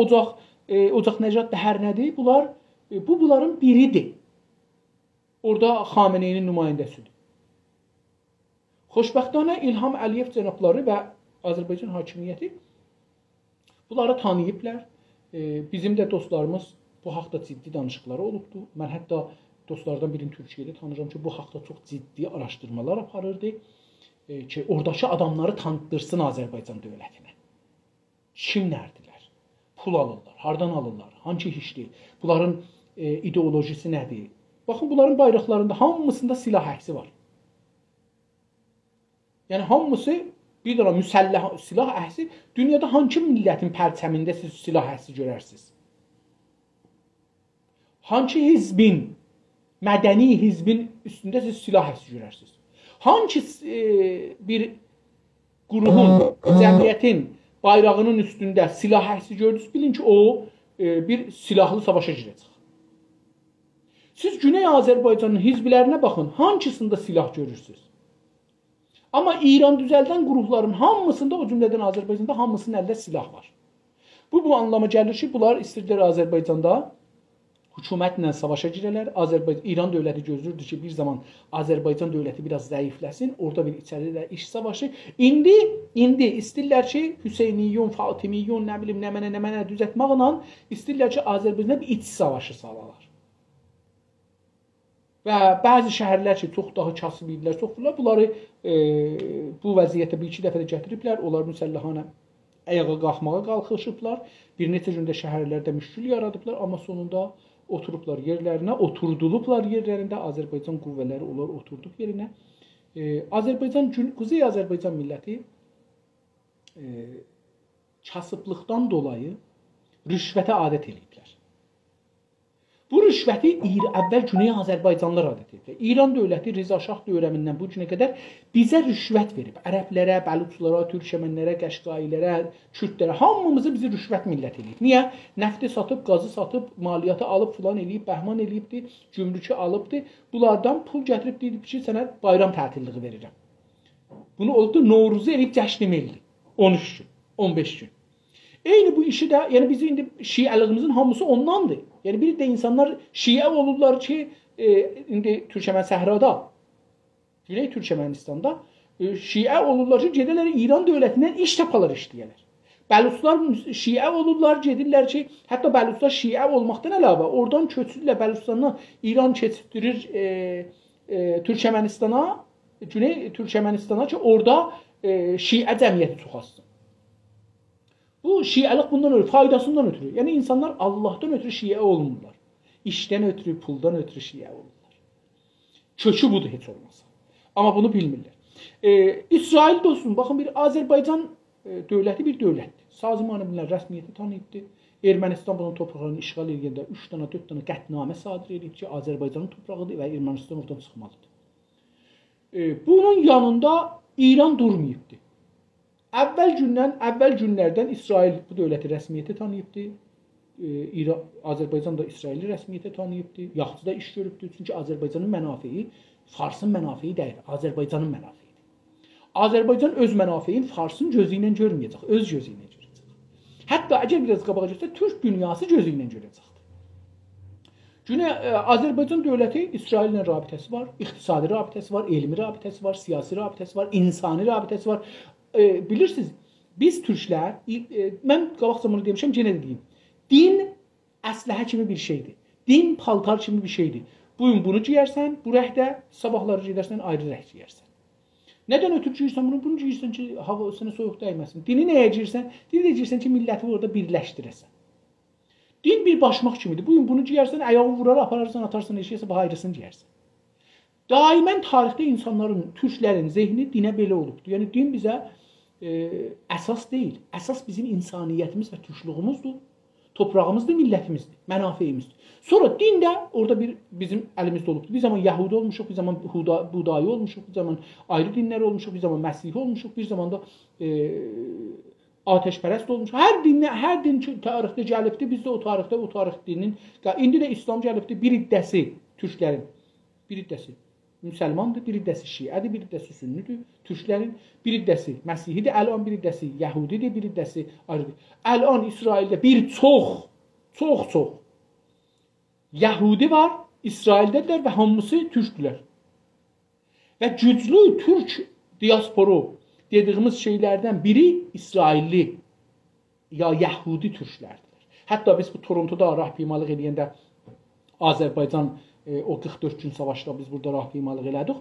[SPEAKER 1] Ocaq Nəcəd də hər nədir? Bunların biridir. Orada Xameneyinin nümayəndəsidir. Xoşbəxtانə İlham Əliyev cənabları və Azərbaycan hakimiyyəti bunları tanıyıblar. Bizim də dostlarımız bu haqda ciddi danışıqları olubdu. Mən hətta dostlardan birini Türkiyədə tanıyıram ki, bu haqda çox ciddi araşdırmalar aparırdı ki, oradakı adamları tanıtırsın Azərbaycan dövlətinə. Kimlərdilər? Pul alırlar, hardan alırlar, hansı işdir? Bunların ideolojisi nədir? Baxın, bunların bayraqlarında hamısında silah əksi var. Yəni, hamısı bir dənə müsəlləh silah əksi. Dünyada hansı millətin pərçəmində siz silah əksi görərsiniz? Hansı hizbin, mədəni hizbin üstündə siz silah əksi görərsiniz? Hansı bir qurulun, cəmiyyətin bayrağının üstündə silah əksi gördünüz, bilin ki, o bir silahlı savaşa girəcək. Siz Güney Azərbaycanın hizblərinə baxın, hansısında silah görürsünüz? Amma İran düzəldən qrupların hamısında, o cümlədən Azərbaycanda hamısının əlində silah var. Bu anlama gəlir ki, bunlar istəyirlər Azərbaycanda hökumətlə savaşa girələr. İran dövləti gözlürdür ki, bir zaman Azərbaycan dövləti biraz zəifləsin, orada bir içəridə iş savaşı. İndi istəyirlər ki, Hüseyniyyun, Fatimiyyun, nə bilim, nə mənə düzəltməklə istəyirlər ki, Azərbaycanda bir iç savaşı salalar. Və bəzi şəhərlər ki, çox daha kasıb idilər, çoxdurlar, bunları bu vəziyyətə bir-iki dəfə də gətiriblər, onlar müsəlləhanə ayağa qalxmağa qalxışıblar, bir neçə gündə şəhərlərdə müşkül yaradıblar, amma sonunda oturublar yerlərinə, oturdulublar yerlərində, Azərbaycan qüvvələri onlar oturdub yerinə. Quzey Azərbaycan milləti kasıblıqdan dolayı rüşvətə adət ediblər. Bu rüşvəti əvvəl Güney Azərbaycanlılar adət edir. İran dövləti Rza Şah dövrəmindən bu günə qədər bizə rüşvət verib. Ərəblərə, Bəluçlara, Türkmənlərə, Qəşqailərə, Kürdlərə, hamımızı bizi rüşvət millət eləyib. Niyə? Nəfti satıb, qazı satıb, maliyyatı alıb, filan eləyib, bəhman eləyibdi, cümrükü alıbdı. Bunlardan pul gətirib deyib ki, sənə bayram tətilliği verirəm. Bunu oldu Novruzu eləyib cəşnim eləyib. 13 gün, 15 gün. Eyni bu işi də, yəni bizim indi şiəlığımızın hamısı ondandır. Yəni bir də insanlar şiə olurlar ki, indi Türkmən səhrada, Güney Türkmənistanda şiə olurlar ki, gedərlər İran dövlətindən iş tapalar işləyərlər. Bəluçlar şiə olurlar, gedirlər ki, hətta Bəluçlar şiə olmaqdan əlavə oradan köçürlər Bəluçlardan İran keçirdirir Türkmənistana, Güney Türkmənistana ki, orada şiə cəmiyyəti çoxalsın. Bu şiəlik bundan ötürü, faydasından ötürü. Yəni insanlar Allahdan ötürü şiə olmurlar. İşdən ötürü, puldan ötürü şiə olurlar. Kökü budur heç olmasa. Amma bunu bilmirlər. İsrail dostum, baxın bir Azərbaycan dövləti bir dövlətdir. Sazımanilər rəsmiyyəti tanıyıbdır. Ermənistan bunun torpaqlarını işğal edəndə 3 dənə, 4 dənə qətnamə sadir edib ki, Azərbaycanın torpağıdır və Ermənistan oradan çıxmalıdır. Bunun yanında İran durmayıbdır. Əvvəl günlərdən İsrail bu dövləti rəsmiyyəti tanıyıbdı. Azərbaycan da İsraili rəsmiyyəti tanıyıbdı. Yaxşı da iş görübdü. Çünki Azərbaycanın mənafeyi Farsın mənafeyi deyil, Azərbaycanın mənafeyidir. Azərbaycan öz mənafeyin Farsın gözü ilə görməyəcək, öz gözü ilə görəcək. Hətta əgər biraz qabağa getsə, Türk dünyası gözü ilə görəcəkdir. Azərbaycan dövləti İsrail ilə rabitəsi var, iqtisadi rabitəsi var, elmi rabitəsi var, siyasi rabitəsi var, insani rabitəsi var. Bilirsiniz, biz türklər, mən qabaq zamanı demişəm, yenə də deyim, din əsləhə kimi bir şeydir. Din paltar kimi bir şeydir. Bugün bunu giyərsən, bu rəhdə, sabahları gedərsən, ayrı rəh giyərsən. Nədən ötürü giyirsən bunu? Bunu giyirsən ki, hava sənə soyuq dəyməsin. Dini nəyə giyirsən? Dini də giyirsən ki, milləti orada birləşdirəsən. Din bir başmaq kimidir. Bugün bunu giyərsən, ayağı vurar, apararsan, atarsan, eşiyəsə, ayrısını giyərsən. Daimən tarixdə insanların, türklərin zehni dinə belə olubdur. Yəni, din bizə əsas deyil. Əsas bizim insaniyyətimiz və türklüğümüzdür. Toprağımızdır, millətimizdir, mənafeyimizdir. Sonra din də orada bizim əlimizdə olubdur. Bir zaman Yahudi olmuşuq, bir zaman Budayı olmuşuq, bir zaman ayrı dinlər olmuşuq, bir zaman Məsihi olmuşuq, bir zaman da ateşpərəst olmuşuq. Hər din tarixdə gəlibdir, biz də o tarix dinin, indi də İslam gəlibdir, bir iddəsi türklərin, bir iddəsi müsəlmandır, bir iddəsi şiədir, bir iddəsi sünnüdür, türklərin bir iddəsi Məsihidir, əlan bir iddəsi Yahudidir, bir iddəsi ayrıdır. Əlan İsraildə bir çox Yahudi var, İsraildədirlər və hamısı türkdülər. Və güclü türk diasporu dediyimiz şeylərdən biri İsrailli ya Yahudi türklərdir. Hətta biz bu Torontoda rəhbimalıq edəndə Azərbaycan o 44 gün savaşda biz burada rəhbimalıq elədik.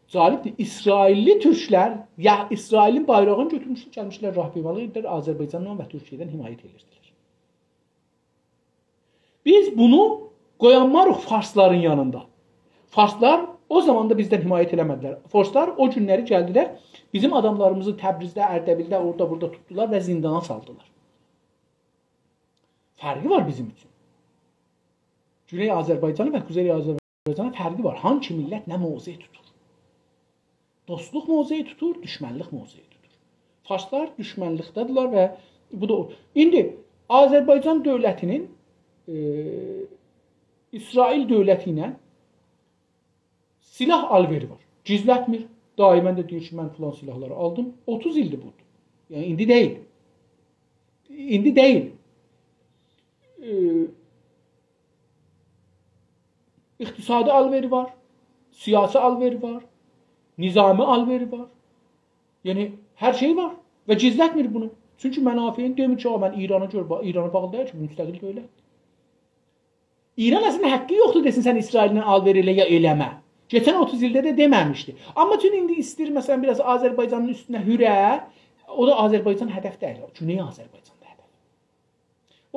[SPEAKER 1] Cəlibdir, İsrailli türklər, ya İsrailin bayrağını götürmüşlər, gəlmişlər rəhbimalıq edilər, Azərbaycandan və Türkiyədən himayət edirdilər. Biz bunu qoyanmarıq farsların yanında. Farslar o zaman da bizdən himayət eləmədilər. Farslar o günləri gəldilər, bizim adamlarımızı Təbrizdə, Ərdəbildə, orada burada tutdular və zindana saldılar. Fərqi var bizim üçün. Güney Azərbaycanı və Kuzey Azərbaycanı fərqi var. Hangi millət nə mövqe tutur? Dostluq mövqeyi tutur, düşmənlik mövqeyi tutur. Farslar düşmənlikdədirlər və bu da o. İndi Azərbaycan dövlətinin İsrail dövləti ilə silah alveri var. Gizlətmir. Daimən də deyir ki, mən filan silahları aldım. 30 ildir budur. Yəni indi deyil. İndi deyil. İqtisadi alveri var. Siyasi alveri var. Nizami alveri var. Yəni hər şey var və gizlətmir bunu. Çünki mənafeyin demir ki, mən İran'a bağlı deyil ki, bu müstəqil dövlətdir. İran əslində haqqı yoxdur desin sən İsraillə alver elə ya eləmə. Geçən 30 ildə də deməmişdi. Amma çünki indi istəyir məsələn biraz Azərbaycanın üstünə hürə, o da Azərbaycan hədəf deyil. Güney Azərbaycan da hədəf.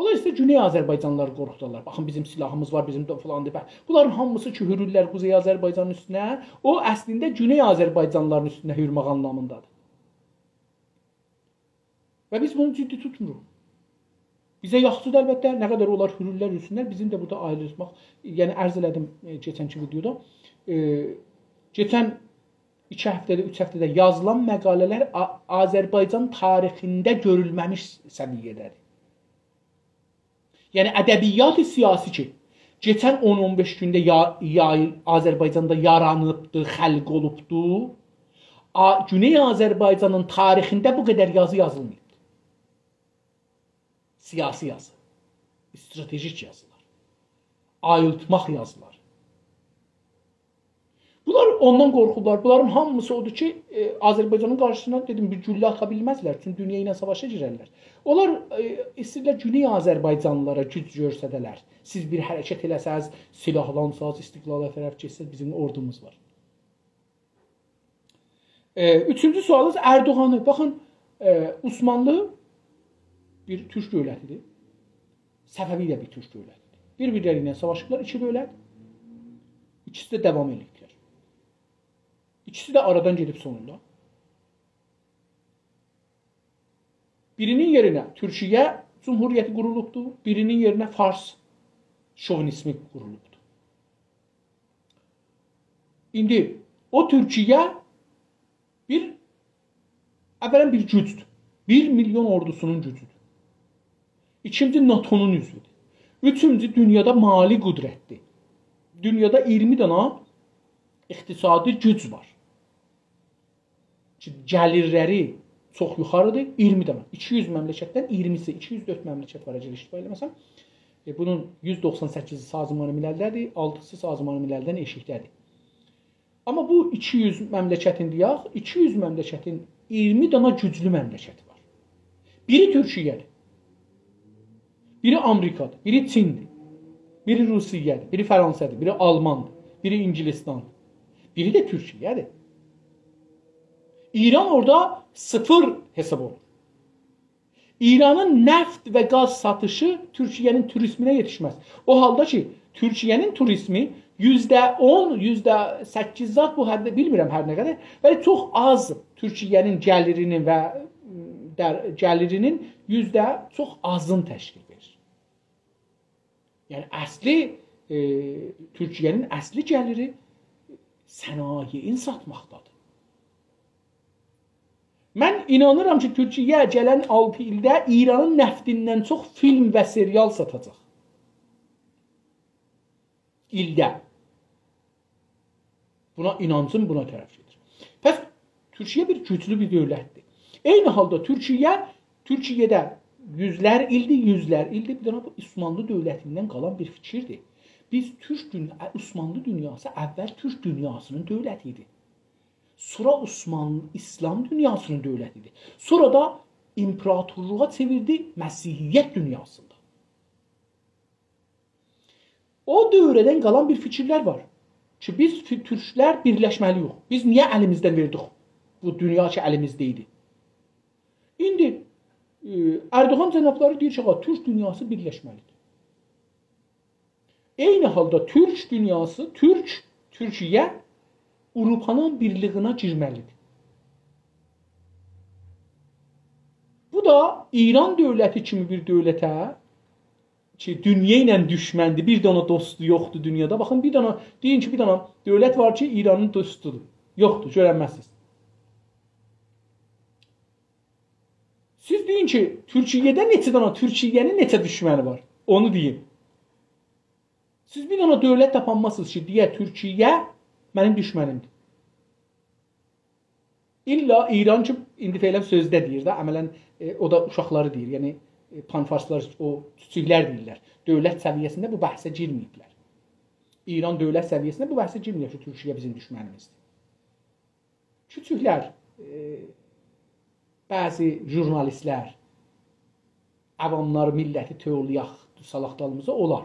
[SPEAKER 1] Onlar istəyir Güney Azərbaycanlıları qorxudarlar. Baxın bizim silahımız var, bizim də filan deyib. Bunların hamısı ki hürürlər Kuzey Azərbaycanın üstünə, o əslində Güney Azərbaycanlıların üstünə hürmək anlamındadır. Və biz bunu ciddi tutmuruq. Bizə yaxşıdır əlbəttə, nə qədər onlar hürürlər, hürsünlər, bizim də burada ayrılmaq, yəni ərz elədim keçənki videoda. Keçən 2 həftədə, 3 həftədə yazılan məqalələr Azərbaycan tarixində görülməmiş səviyyədədir. Yəni ədəbiyyat-ı siyasi ki, keçən 10-15 gündə Azərbaycanda yaranıbdı, xəlq olubdu, Güney Azərbaycanın tarixində bu qədər yazı yazılmır. Siyasi yazı, stratejik yazılar, ayıltmaq yazılar. Bunlar ondan qorxurlar. Bunların hamısı odur ki, Azərbaycanın qarşısına dedim bir güllə ata bilməzlər. Çünki dünya ilə savaşa girərlər. Onlar istəyirlər Güney Azərbaycanlılara güc göstərdilər. Siz bir hərəkət eləsəz, silahlansaz, istiqlala tərəf keçsəz, bizim ordumuz var. Üçüncü sualınız Erdoğan'ı. Baxın, Osmanlı bir Türk dövlətidir. Səfəvi də bir Türk dövlətidir. Bir-birləri ilə savaşıblar, iki dövlət. İkisi də davam ediblər. İkisi də aradan gedib sonunda. Birinin yerinə Türkiyə Cumhuriyyəti qurulubdur, birinin yerinə Fars şovinismi qurulubdur. İndi o Türkiyə əvvələn bir gücdür. 1 milyon ordusunun gücüdür. İkinci NATO'nun üzvüdür. Üçüncü dünyada mali qüdrətdir. Dünyada 20 dana iqtisadi güc var. Gəlirləri çox yuxarıdır. 20 dana. 200 məmləkətdən 20'si, 204 məmləkət var əcəl iştifa eləməsəm. Bunun 198'i Sazıman-ı Millətlərdir, 6'sı Sazıman-ı Millətlərin eşikdədir. Amma bu 200 məmləkətin deyək, 200 məmləkətin 20 dana güclü məmləkəti var. Biri Türkiyədir, biri Amerikadır, biri Çindir, biri Rusiyyədir, biri Fransa'dır, biri Almandır, biri İngilistandır, biri də Türkiyədir. İran orada sıfır hesab olur. İranın neft və qaz satışı Türkiyənin turizminə yetişməz. O halda ki, Türkiyənin turizmi %10, %8 zat bu həddə bilmirəm hər nə qədər. Və çox az Türkiyənin gəlirinin və gəlirinin çox azını təşkil verir. Yəni əsli Türkiyənin əsli gəliri sənayeyin satmaqdadır. Mən inanıram ki, Türkiyə gələn 6 ildə İranın nəftindən çox film və serial satacaq. İldə. Buna inancım buna tərəf gedir. Pəs Türkiyə bir güclü bir dövlətdir. Eyni halda Türkiyədə yüzlər ildir, bir dənə bu Osmanlı dövlətindən qalan bir fikirdir. Biz Osmanlı dünyası əvvəl Türk dünyasının dövləti idi. Sonra Osmanlı İslam dünyasının dövlətidir. Sonra da imperatorluğa çevirdi Məsihiyyət dünyasında. O dövrədən qalan bir fikirlər var ki, biz Türklər birləşməliyik. Biz niyə əlimizdən verdik bu dünya ki, əlimizdə idi? İndi Erdoğan cənabları deyir ki, Türk dünyası birləşməlidir. Eyni halda Türk dünyası, Türkiyə Avropanın birliyinə girməlidir. Bu da İran dövləti kimi bir dövlətə ki, dünya ilə düşməndir, bir dana dostu yoxdur dünyada. Baxın, deyin ki, bir dana dövlət var ki, İranın dostudur. Yoxdur, görənməzsiniz. Siz deyin ki, Türkiyənin neçə düşməni var? Onu deyin. Siz bir dana dövlət tapanmazsınız ki, deyə Türkiyə mənim düşmənimdir. İlla İran ki, indi feylən sözdə deyir də, əmələn o da uşaqları deyir. Yəni, panfarslar, o küçüklər deyirlər. Dövlət səviyyəsində bu bəhsə girməyiblər. İran dövlət səviyyəsində bu bəhsə girməyib ki, Türkiyə bizim düşmənimizdir. Küçüklər, bəzi jurnalistlər, avamları, milləti teoliyaq, salaqdalımıza olar.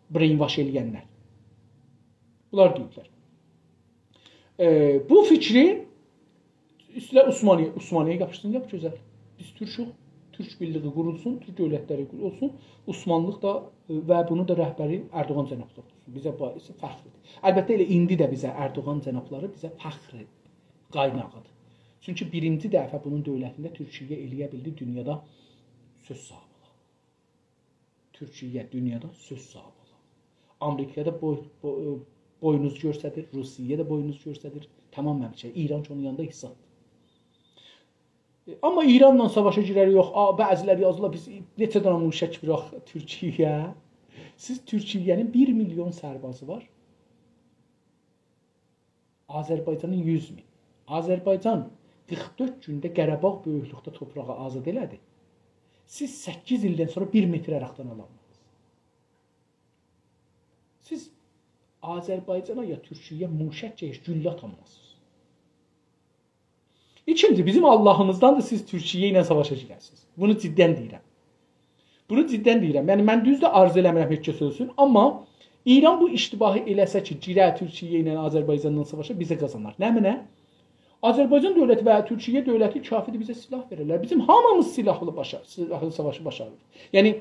[SPEAKER 1] Brainwash eləyənlər. Bunlar deyiblər. Bu fikri üstülər Osmanlıya yapışsın, yap gözəl. Biz Türk'ük, Türk birliği qurulsun, Türk dövlətləri olsun, Osmanlıq da və bunu da rəhbəri Erdoğan cənabları olsun. Bizə baisi fəxridir. Əlbəttə elə indi də bizə Erdoğan cənabları bizə fəxri qaynağıdır. Çünki birinci dəfə bunun dövlətində Türkiyə eləyə bildi dünyada söz sahibi. Türkiyə dünyada söz sahibi olur. Amerikada boynuz göstərir, Rusiyada boynuz göstərir. Tamam məncə İran onun yanında hissatdır. Amma İranla savaşa girər yox. Bəziləri yazırlar biz neçə dənə müşək viraq Türkiyəyə. Siz Türkiyənin 1 milyon sərbazı var. Azərbaycanın 100 min. Azərbaycan 44 gündə Qarabağ böyüklükdə torpağı azad elədi. Siz 8 ildən sonra 1 metr əraqdan alamadınız. Siz Azərbaycana ya Türkiyəyə müşək çəyiş güllə atamazsınız. İkinci, bizim Allahımızdan da siz Türkiyə ilə savaşa girərsiniz. Bunu ciddən deyirəm. Bunu ciddən deyirəm. Yəni, mən düz də arzu eləmirəm heç kəs ölsün. Amma İran bu iştibahi eləsə ki, girə Türkiyə ilə Azərbaycandan savaşa bizə qazanar. Nə mənə? Azərbaycan dövləti və Türkiyə dövləti kafidir bizə silah verirlər. Bizim hamımız silahlı savaşı başarırıq. Yəni,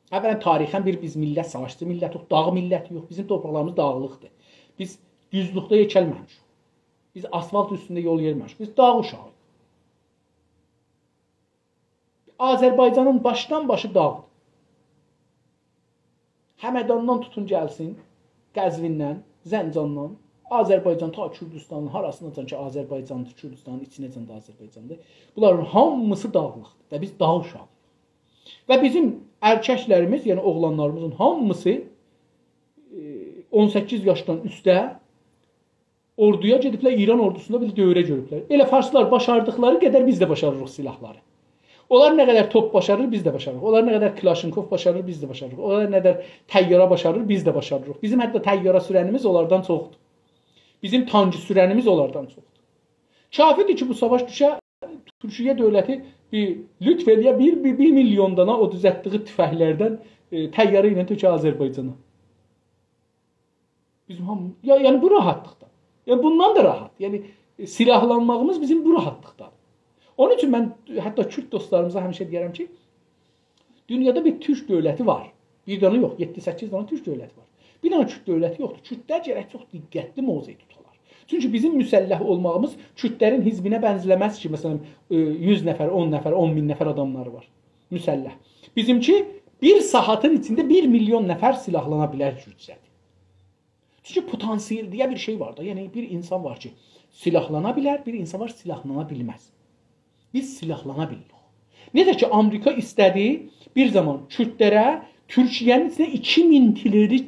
[SPEAKER 1] əvvələn tarixən biz millət, savaşçı millət yox, dağ milləti yox. Bizim torpaqlarımız dağlıqdır. Biz düzlükdə yekəlməmişik. Biz asfalt üstündə yol yerməmişik. Biz dağ uşağıyıq. Azərbaycanın başdan başı dağdır. Həmədandan tutun gəlsin, Qəzvindən, Zəncandan, Azərbaycan ta Kürdistanın harasınacan ki, Azərbaycandır, Kürdistanın içinəcən də Azərbaycandır. Bunların hamısı dağlıqdır və biz dağ uşağıyıq. Və bizim erkəklərimiz, yəni oğlanlarımızın hamısı 18 yaşdan üstə orduya gediblər, İran ordusunda bir dövrə görüblər. Elə farslar başardıqları qədər biz də başarırıq silahları. Onlar nə qədər top başarır, biz də başarırıq. Onlar nə qədər Kilaşinkov başarır, biz də başarırıq. Onlar nə qədər təyyara başarır, biz də başarırıq. Bizim hətta təyyara sürənimiz onlardan çoxdur. Bizim tankı sürənimiz onlardan çoxdur. Kafidir ki, bu savaş düşə, Türkiyə dövləti lütf eləyə 1 milyon dana o düzəltdiyi tüfəklərdən təyyarə ilə tökə Azərbaycana. Bizim hamı, yəni bu rahatlıqda. Yəni bundan da rahat. Yəni silahlanmağımız bizim bu rahatlıqdadır. Onun üçün mən hətta Kürd dostlarımıza həmişə deyərəm ki, dünyada bir Türk dövləti var. Bir dana yox, 7-8 dana Türk dövləti var. Bir dana Kürd dövləti yoxdur. Kürdlər gərək çox diqqətli mövqe tutarlar. Çünki bizim müsəlləh olmağımız Kürdlərin hizbinə bənzəməz ki, məsələn 100 nəfər, 10 nəfər, 10 min nəfər adamları var. Müsəlləh. Bizimki bir saatın içində 1 milyon nəfər silahlana bilər Kürdcədir. Çünki potansiyel deyə bir şey var da. Yəni bir insan var ki, silahlana bilər, bir insan var silahlana bilməz. Biz silahlana bilirik. Necə ki, Amerika istədi bir zaman Kürdlərə Türkiyənin içində 2000 tirili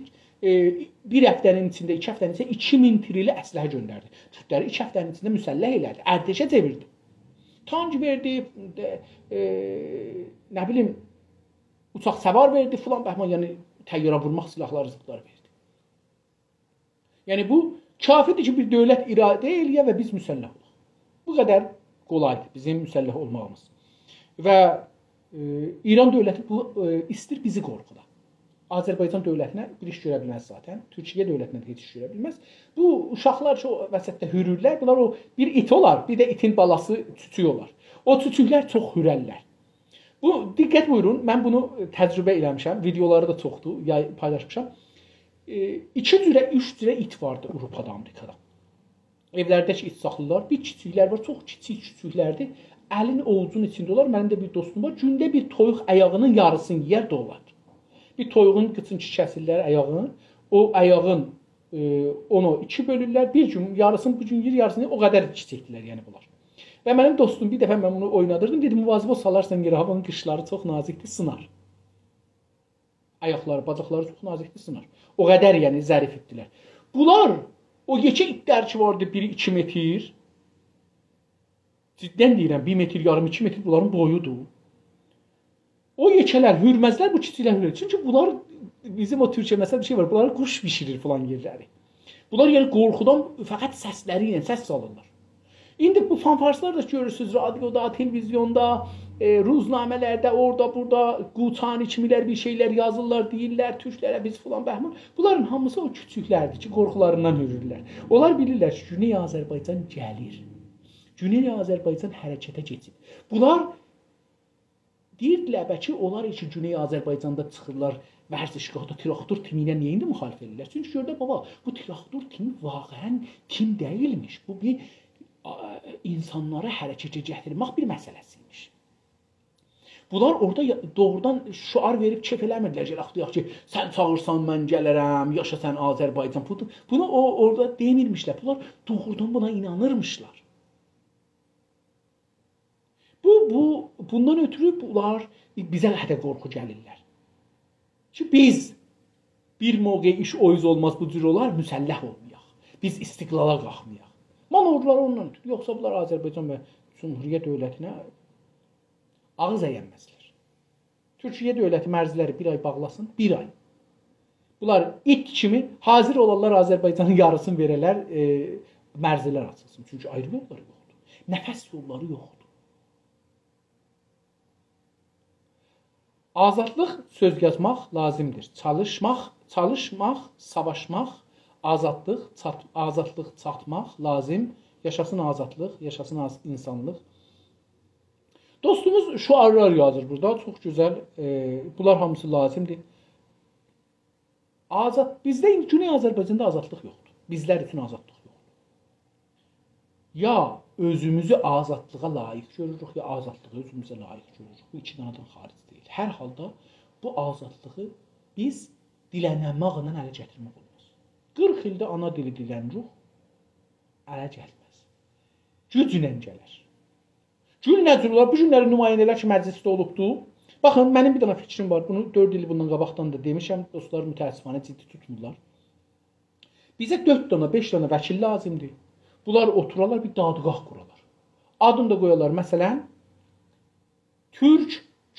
[SPEAKER 1] bir həftənin içində, 2 həftənin içində 2000 tirili əsləh göndərdi. Türkləri 2 həftənin içində müsəlləh elədi, ərtəşə çevirdi. Tank verdi, nə bilim, uçaq səvar verdi filan, bəhman, yəni təyyarə vurmaq silahları zıqları verdi. Yəni bu kafidir ki, bir dövlət iradə eləyə və biz müsəlləh olaq. Bu qədər qolaydır bizim müsəlləh olmağımız. Və İran dövləti bu istir bizi qorxuda. Azərbaycan dövlətinə bir iş görə bilməz zaten. Türkiyə dövlətinə də heç iş görə bilməz. Bu uşaqlar şu vəsətdə hürürlər. Bunlar o bir it olar, bir də itin balası çüçük olar. O çüçüklər çox hürərlər. Bu diqqət buyurun, mən bunu təcrübə eləmişəm. Videoları da çoxdur, paylaşmışam. 2 cürə, 3 cürə it vardı Avropada, Amerikada. Evlərdəki it saxlayırlar. Bir kiçiklər var, çox kiçiklərdir. Əlin ovucunun içində olar. Mənim də bir dostum var. Gündə bir toyuq ayağının yarısını yer dolar. Bir toyuğun qıçınçı kəsirlər ayağını. O ayağın onu 2 bölürlər. Bir gün yarısını bu gün yer, yarısını o qədər kiçikdirlər yəni bunlar. Və mənim dostum bir dəfə mən bunu oynadırdım. Dedim müvazibə salarsan yerə, havanın qışları çox nazikdir, sınar. Ayaqları, bacaqları çox nazikdir, sınar. O qədər yəni zərif etdilər. Bunlar o yekə itlər ki vardı 1-2 metr. Ciddən deyirəm 1 metr, yarım 2 metr bunların boyudur. O yekələr hürməzlər, bu kiçiklər hürmür. Çünki bunlar bizim o Türkiyə məsələ bir şey var. Bunlar quş bişirir falan yerləri. Bunlar yəni qorxudan fəqət səsləri ilə səs salırlar. İndi bu fanfarslar da görürsünüz radioda, televizyonda, ruznamələrdə, orada, burada Quçani kimilər bir şeylər yazırlar, deyirlər türklərə biz filan bəhman. Bunların hamısı o küçüklərdir ki, qorxularından hürürlər. Onlar bilirlər ki, Güney Azərbaycan gəlir. Güney Azərbaycan hərəkətə keçib. Bunlar deyirdilər bəlkə onlar üçün Güney Azərbaycanda çıxırlar vərzişgahda traktor timi ilə niyə indi müxalifət edirlər? Çünki gördə baba, bu traktor timi vaqəən tim deyilmiş. Bu bir insanları hərəkətə gətirmək bir məsələsiymiş. Bunlar orada doğrudan şüar verib kef eləmirdilər. Deyək ki, sən çağırsan mən gələrəm, yaşa sən Azərbaycan. Bunu orada demirmişlər. Bunlar doğrudan buna inanırmışlar. Bundan ötürü bunlar bizə hədə qorxu gəlirlər. Ki biz bir mövqe iş oyuz olmaz bu cür olar, müsəlləh olmayaq. Biz istiqlala qalxmayaq. Manorlar ondan ötürü. Yoxsa bunlar Azərbaycan və Cümhuriyyət dövlətinə ağız əyənməzlər. Türkiyə dövləti mərzləri bir ay bağlasın, bir ay. Bunlar it kimi hazır olanlar Azərbaycanın yarısını verələr, mərzilər açılsın. Çünki ayrı yolları yoxdur. Nəfəs yolları yoxdur. Azadlıq söz yazmaq lazımdır. Çalışmaq, savaşmaq, azadlıq çatmaq lazım. Yaşasın azadlıq, yaşasın insanlıq. Dostumuz şuarlar yazır burada. Çox gözəl. Bunlar hamısı lazımdır. Bizdə Güney Azərbaycanda azadlıq yoxdur. Bizlər üçün azadlıq yoxdur. Ya özümüzü azadlığa layiq görürük, ya azadlığı özümüzə layiq görürük. Bu iki danadan xaric deyil. Hər halda bu azadlığı biz dilənməklə ələ gətirmək olmaz. 40 ildə ana dili dilənirik, ələ gəlməz. Güclə gələr. Gül nə cür olar? Bu günləri nümayəndələr ki, məclisdə olubdur. Baxın, mənim bir dənə fikrim var. Bunu 4 il bundan qabaqdan da demişəm. Dostlar mütəəssifanə ciddi tutmurlar. Bizə 4 dənə, 5 dənə vəkil lazımdır. Bunlar oturarlar, bir dadgah quralar. Adını da qoyarlar. Məsələn, Türk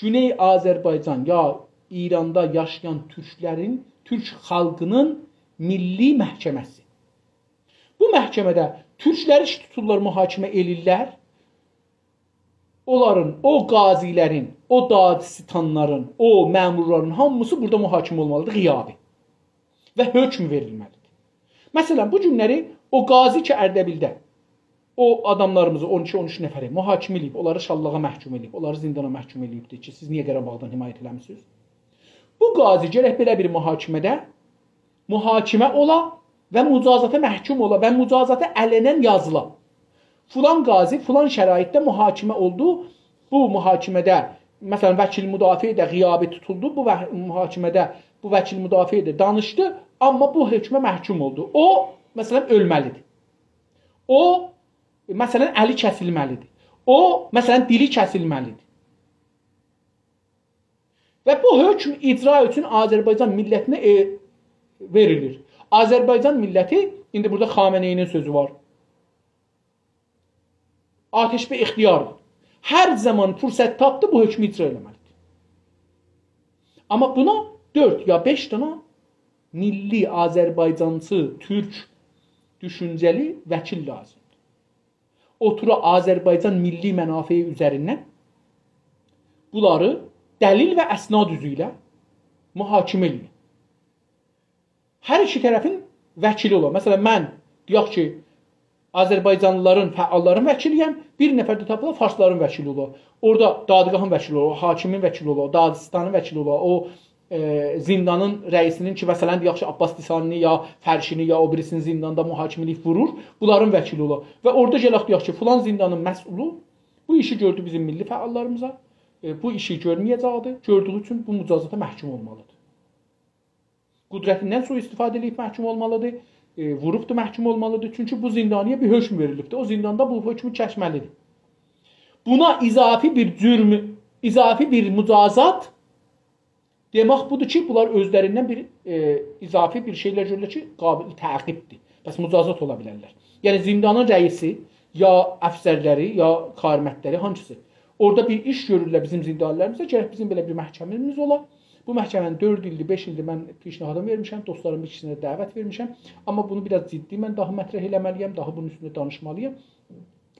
[SPEAKER 1] Güney Azərbaycan ya İranda yaşayan türklərin, türk xalqının milli məhkəməsi. Bu məhkəmədə türkləri tuturlar, mühakimə elirlər. Onların, o qazilərin, o dadistanların, o məmurların hamısı burada mühakimə olmalıdır, qiyabi. Və hökm verilməlidir. Məsələn, bu günləri o qazi ki, Ərdəbildə, o adamlarımızı, 12-13 nəfəri mühakimə eləyib, onları şallağa məhkum eləyib, onları zindana məhkum eləyibdir ki, siz niyə Qarabağdan himayət eləmişsiniz? Bu qazi gərək belə bir mühakimədə mühakimə ola və mücazata məhkum ola və mücazata ələnən yazıla. Filan qazi, filan şəraitdə mühakimə oldu. Bu mühakimədə, məsələn, vəkil müdafiə də qiyabi tutuldu. Bu mühakimədə bu vəkil müdafiə də danışdı, amma bu hökmə məhkum oldu. O, məsələn, ölməlidir. O, məsələn, əli kəsilməlidir. O, məsələn, dili kəsilməlidir. Və bu hökm icra üçün Azərbaycan millətinə verilir. Azərbaycan milləti, indi burada Xameneyinin sözü var. Ateş bir ixtiyardır. Hər zaman fürsət tapdı, bu hökmü icra eləməlidir. Amma buna 4 ya 5 dənə milli, Azərbaycançı, türk, düşüncəli vəkil lazımdır. Otura Azərbaycan milli mənafeyi üzərindən bunları dəlil və əsnad üzü ilə mühakimə eləyir. Hər iki tərəfin vəkili olar. Məsələn, mən deyək ki, Azərbaycanlıların, fəalların vəkiliyəm, bir nəfər də tapılar, farsların vəkili olar. Orada dadgahın vəkili olar, hakimin vəkili olar, dadistanın vəkili olar, o zindanın rəisinin ki, məsələn, deyək ki, Abbas Disanini ya Fərşini ya o birisinin zindanda mühakimilik vurur, bunların vəkili olar. Və orada gələk deyək ki, filan zindanın məsulü bu işi gördü bizim milli fəallarımıza, bu işi görməyəcəkdir, gördüyü üçün bu mücazata məhkum olmalıdır. Qüdrətindən sui-istifadə edib məhkum olmalıdır. Vurubdur, məhkum olmalıdır. Çünki bu zindaniyə bir hökm verilibdir. O zindanda bu hökmü kəsməlidir. Buna izafi bir mücazat demək budur ki, bunlar özlərindən bir izafi bir şeylər görürlər ki, qabil təqibdir. Bəs mücazat ola bilərlər. Yəni zindanın rəisi, ya əfsərləri, ya xarmətləri, hansısı? Orada bir iş görürlər bizim zindanlarımızda, gərək bizim belə bir məhkəməmiz ola. Bu məhkəmənin 4 ildir, 5 ildir mən pişnahadım vermişəm, dostlarım ikisinə dəvət vermişəm. Amma bunu biraz ciddi mən daha mətrəh eləməliyəm, daha bunun üstündə danışmalıyım.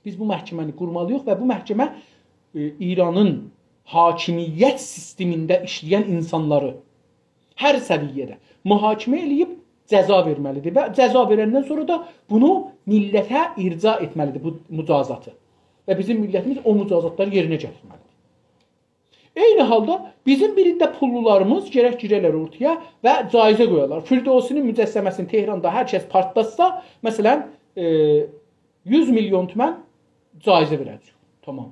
[SPEAKER 1] Biz bu məhkəməni qurmalıyıq və bu məhkəmə İranın hakimiyyət sistemində işləyən insanları hər səviyyədə mühakimə eləyib cəza verməlidir və cəza verəndən sonra da bunu millətə irca etməlidir bu mücazatı. Və bizim millətimiz o mücazatları yerinə gətirməlidir. Eyni halda bizim birində pullularımız gərək girərlər ortaya və caizə qoyarlar. Firdevsinin mücəssəməsini Tehranda hər kəs partlatsa, məsələn, 100 milyon tümən caizə verəcək. Tamam.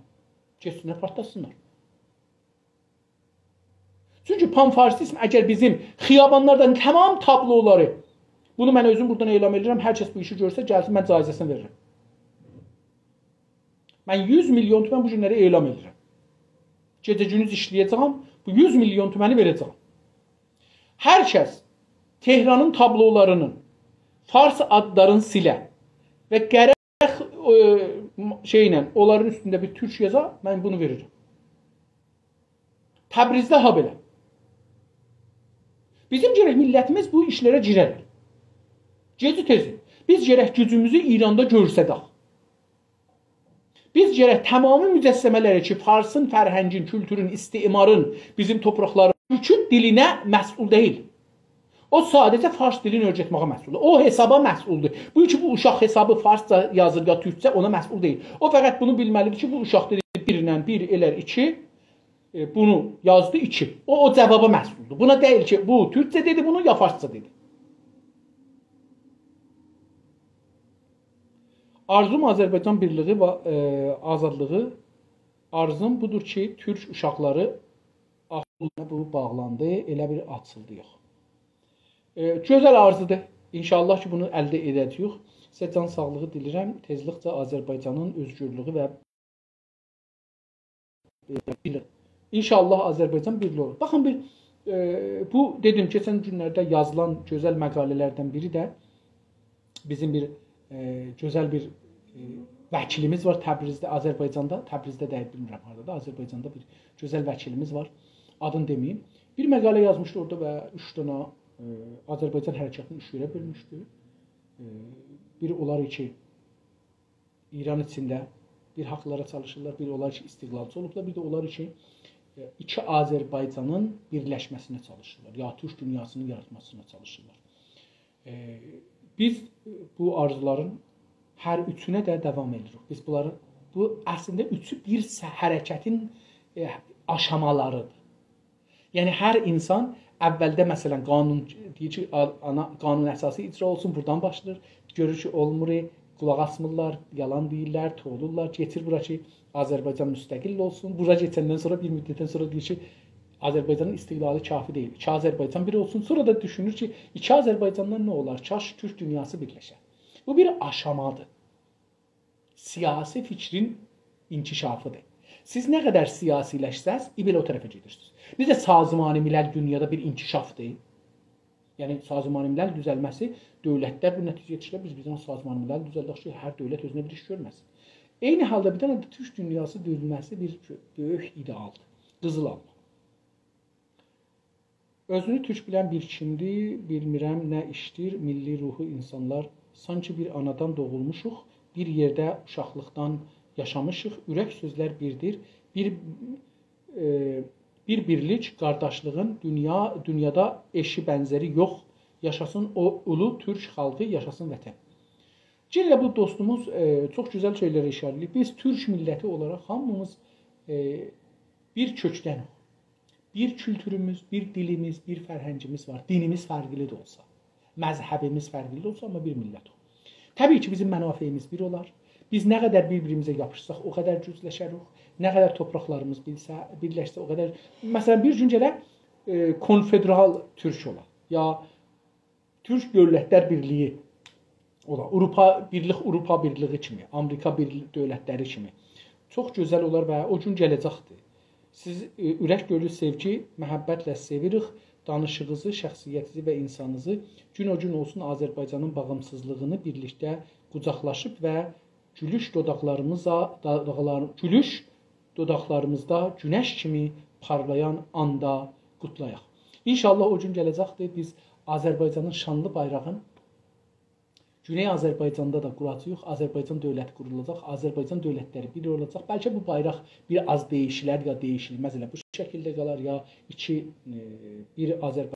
[SPEAKER 1] Keçsinlər partlasınlar. Çünki panfarsizm əgər bizim xiyabanlardan tamam tabloları, bunu mən özüm buradan elan edirəm, hər kəs bu işi görsə, gəlsin, mən caizəsini verirəm. Mən 100 milyon tümən bu günləri elan edirəm. Gecə-gündüz işləyəcəm, bu 100 milyon tüməni verəcəm. Hər kəs Tehranın tablolarının, fars adlarını silə və qərəq şeylə, onların üstündə bir türk yaza, mən bunu verirəm. Təbrizdə ha belə. Bizim gərək millətimiz bu işlərə girər. Gecə tezi. Biz gərək gücümüzü İranda görsədək. Biz gərək tamamı mücəssəmələri ki, Farsın, fərhəngin, kültürün, istimarın, bizim torpaqların üçün dilinə məsul deyil. O sadəcə fars dilini öyrətməyə məsuldur. O hesaba məsuldur. Bu ki, bu uşaq hesabı farsca yazır ya türkcə ona məsul deyil. O fəqət bunu bilməlidir ki, bu uşaq dedi 1 ilə 1 elər 2, bunu yazdı 2. O cavaba məsuldur. Buna deyil ki, bu türkcə dedi, bunu ya farsca dedi. Arzum Azərbaycan birliyi və azadlığı. Arzum budur ki, türk uşaqları bu bağlandı, elə bir açıldı yox. Gözəl arzudur. İnşallah ki, bunu əldə edəcəyik. Sizə can sağlığı dilirəm. Tezlikcə Azərbaycanın özgürlüyü və İnşallah Azərbaycan birliyi olur. Baxın, bu dedim, keçən günlərdə yazılan gözəl məqalələrdən biri də bizim bir gözəl bir vəkilimiz var Təbrizdə, Azərbaycanda. Təbrizdə deyil, bilmirəm harada. Azərbaycanda bir gözəl vəkilimiz var. Adını deməyim. Bir məqalə yazmışdı orada və 3 dənə Azərbaycan hərəkatını 3 yerə bölmüşdü. Biri onlar ki, İran içində bir haqlara çalışırlar, biri onlar ki, istiqlalçı olublar, bir də onlar ki, iki Azərbaycanın birləşməsinə çalışırlar, ya türk dünyasını yaratmasına çalışırlar. Biz bu arzuların hər üçünə də devam edirik. Biz bunları, bu əslində üçü bir hərəkətin aşamalarıdır. Yəni, hər insan əvvəldə məsələn qanun deyir ki, qanun əsası icra olsun, buradan başlayır. Görür ki, olmur, qulaq asmırlar, yalan deyirlər, toğlurlar, getir bura ki, Azərbaycan müstəqil olsun. Bura keçəndən sonra bir müddətdən sonra deyir ki, Azərbaycanın istiqlalı kafi deyil. İki Azərbaycan bir olsun. Sonra da düşünür ki, iki Azərbaycandan nə olar? Kaş türk dünyası birləşər. Bu bir aşamadır. Siyasi fikrin inkişafıdır. Siz nə qədər siyasiləşsəz, belə o tərəfə gedirsiniz. Necə Sazıman-ı Milal dünyada bir inkişafdır. Yəni, Sazıman-ı Milal düzəlməsi, dövlətlər bu nəticə yetişirlər. Biz bizdən Sazıman-ı Milal düzəldək ki, hər dövlət özünə bir iş görməsin. Eyni halda bir dənə türk dünyası düzəlməsi bir böyük idealdır. Qızıl alma. Özünü türk bilən bir kimdir, bilmirəm nə işdir, milli ruhu insanlar. Sanki bir anadan doğulmuşuq, bir yerdə uşaqlıqdan yaşamışıq, ürək sözlər birdir. Bir birlik, qardaşlığın dünyada eşi bənzəri yox. Yaşasın o ulu türk xalqı, yaşasın vətən. Cillə bu dostumuz çox gözəl şeylərə işarə edir. Biz türk milləti olaraq hamımız bir kökdən, bir kültürümüz, bir dilimiz, bir fərhəngimiz var. Dinimiz fərqli də olsa, məzhəbimiz fərqli də olsa, amma bir millət o. Təbii ki, bizim mənafeyimiz bir olar. Biz nə qədər bir-birimizə yapışsaq, o qədər gücləşərik. Nə qədər torpaqlarımız birləşsə, o qədər... Məsələn, bir gün gələ konfederal türk olar. Ya Türk Dövlətlər Birliyi olar. Avropa Birliyi kimi, Amerika dövlətləri kimi. Çox gözəl olar və o gün gələcəkdir. Siz ürək dolu sevgi, məhəbbətlə sevirik. Danışığınızı, şəxsiyyətinizi və insanınızı gün o gün olsun Azərbaycanın bağımsızlığını birlikdə qucaqlaşıb və gülüş dodaqlarımızda günəş kimi parlayan anda qutlayaq. İnşallah o gün gələcəkdir. Biz Azərbaycanın şanlı bayrağın Güney Azərbaycanda da quracağıq. Azərbaycan dövləti qurulacaq. Azərbaycan dövlətləri bir olacaq. Bəlkə bu bayraq bir az dəyişilər ya dəyişilməz elə bu şəkildə qalar ya bir Azərbaycan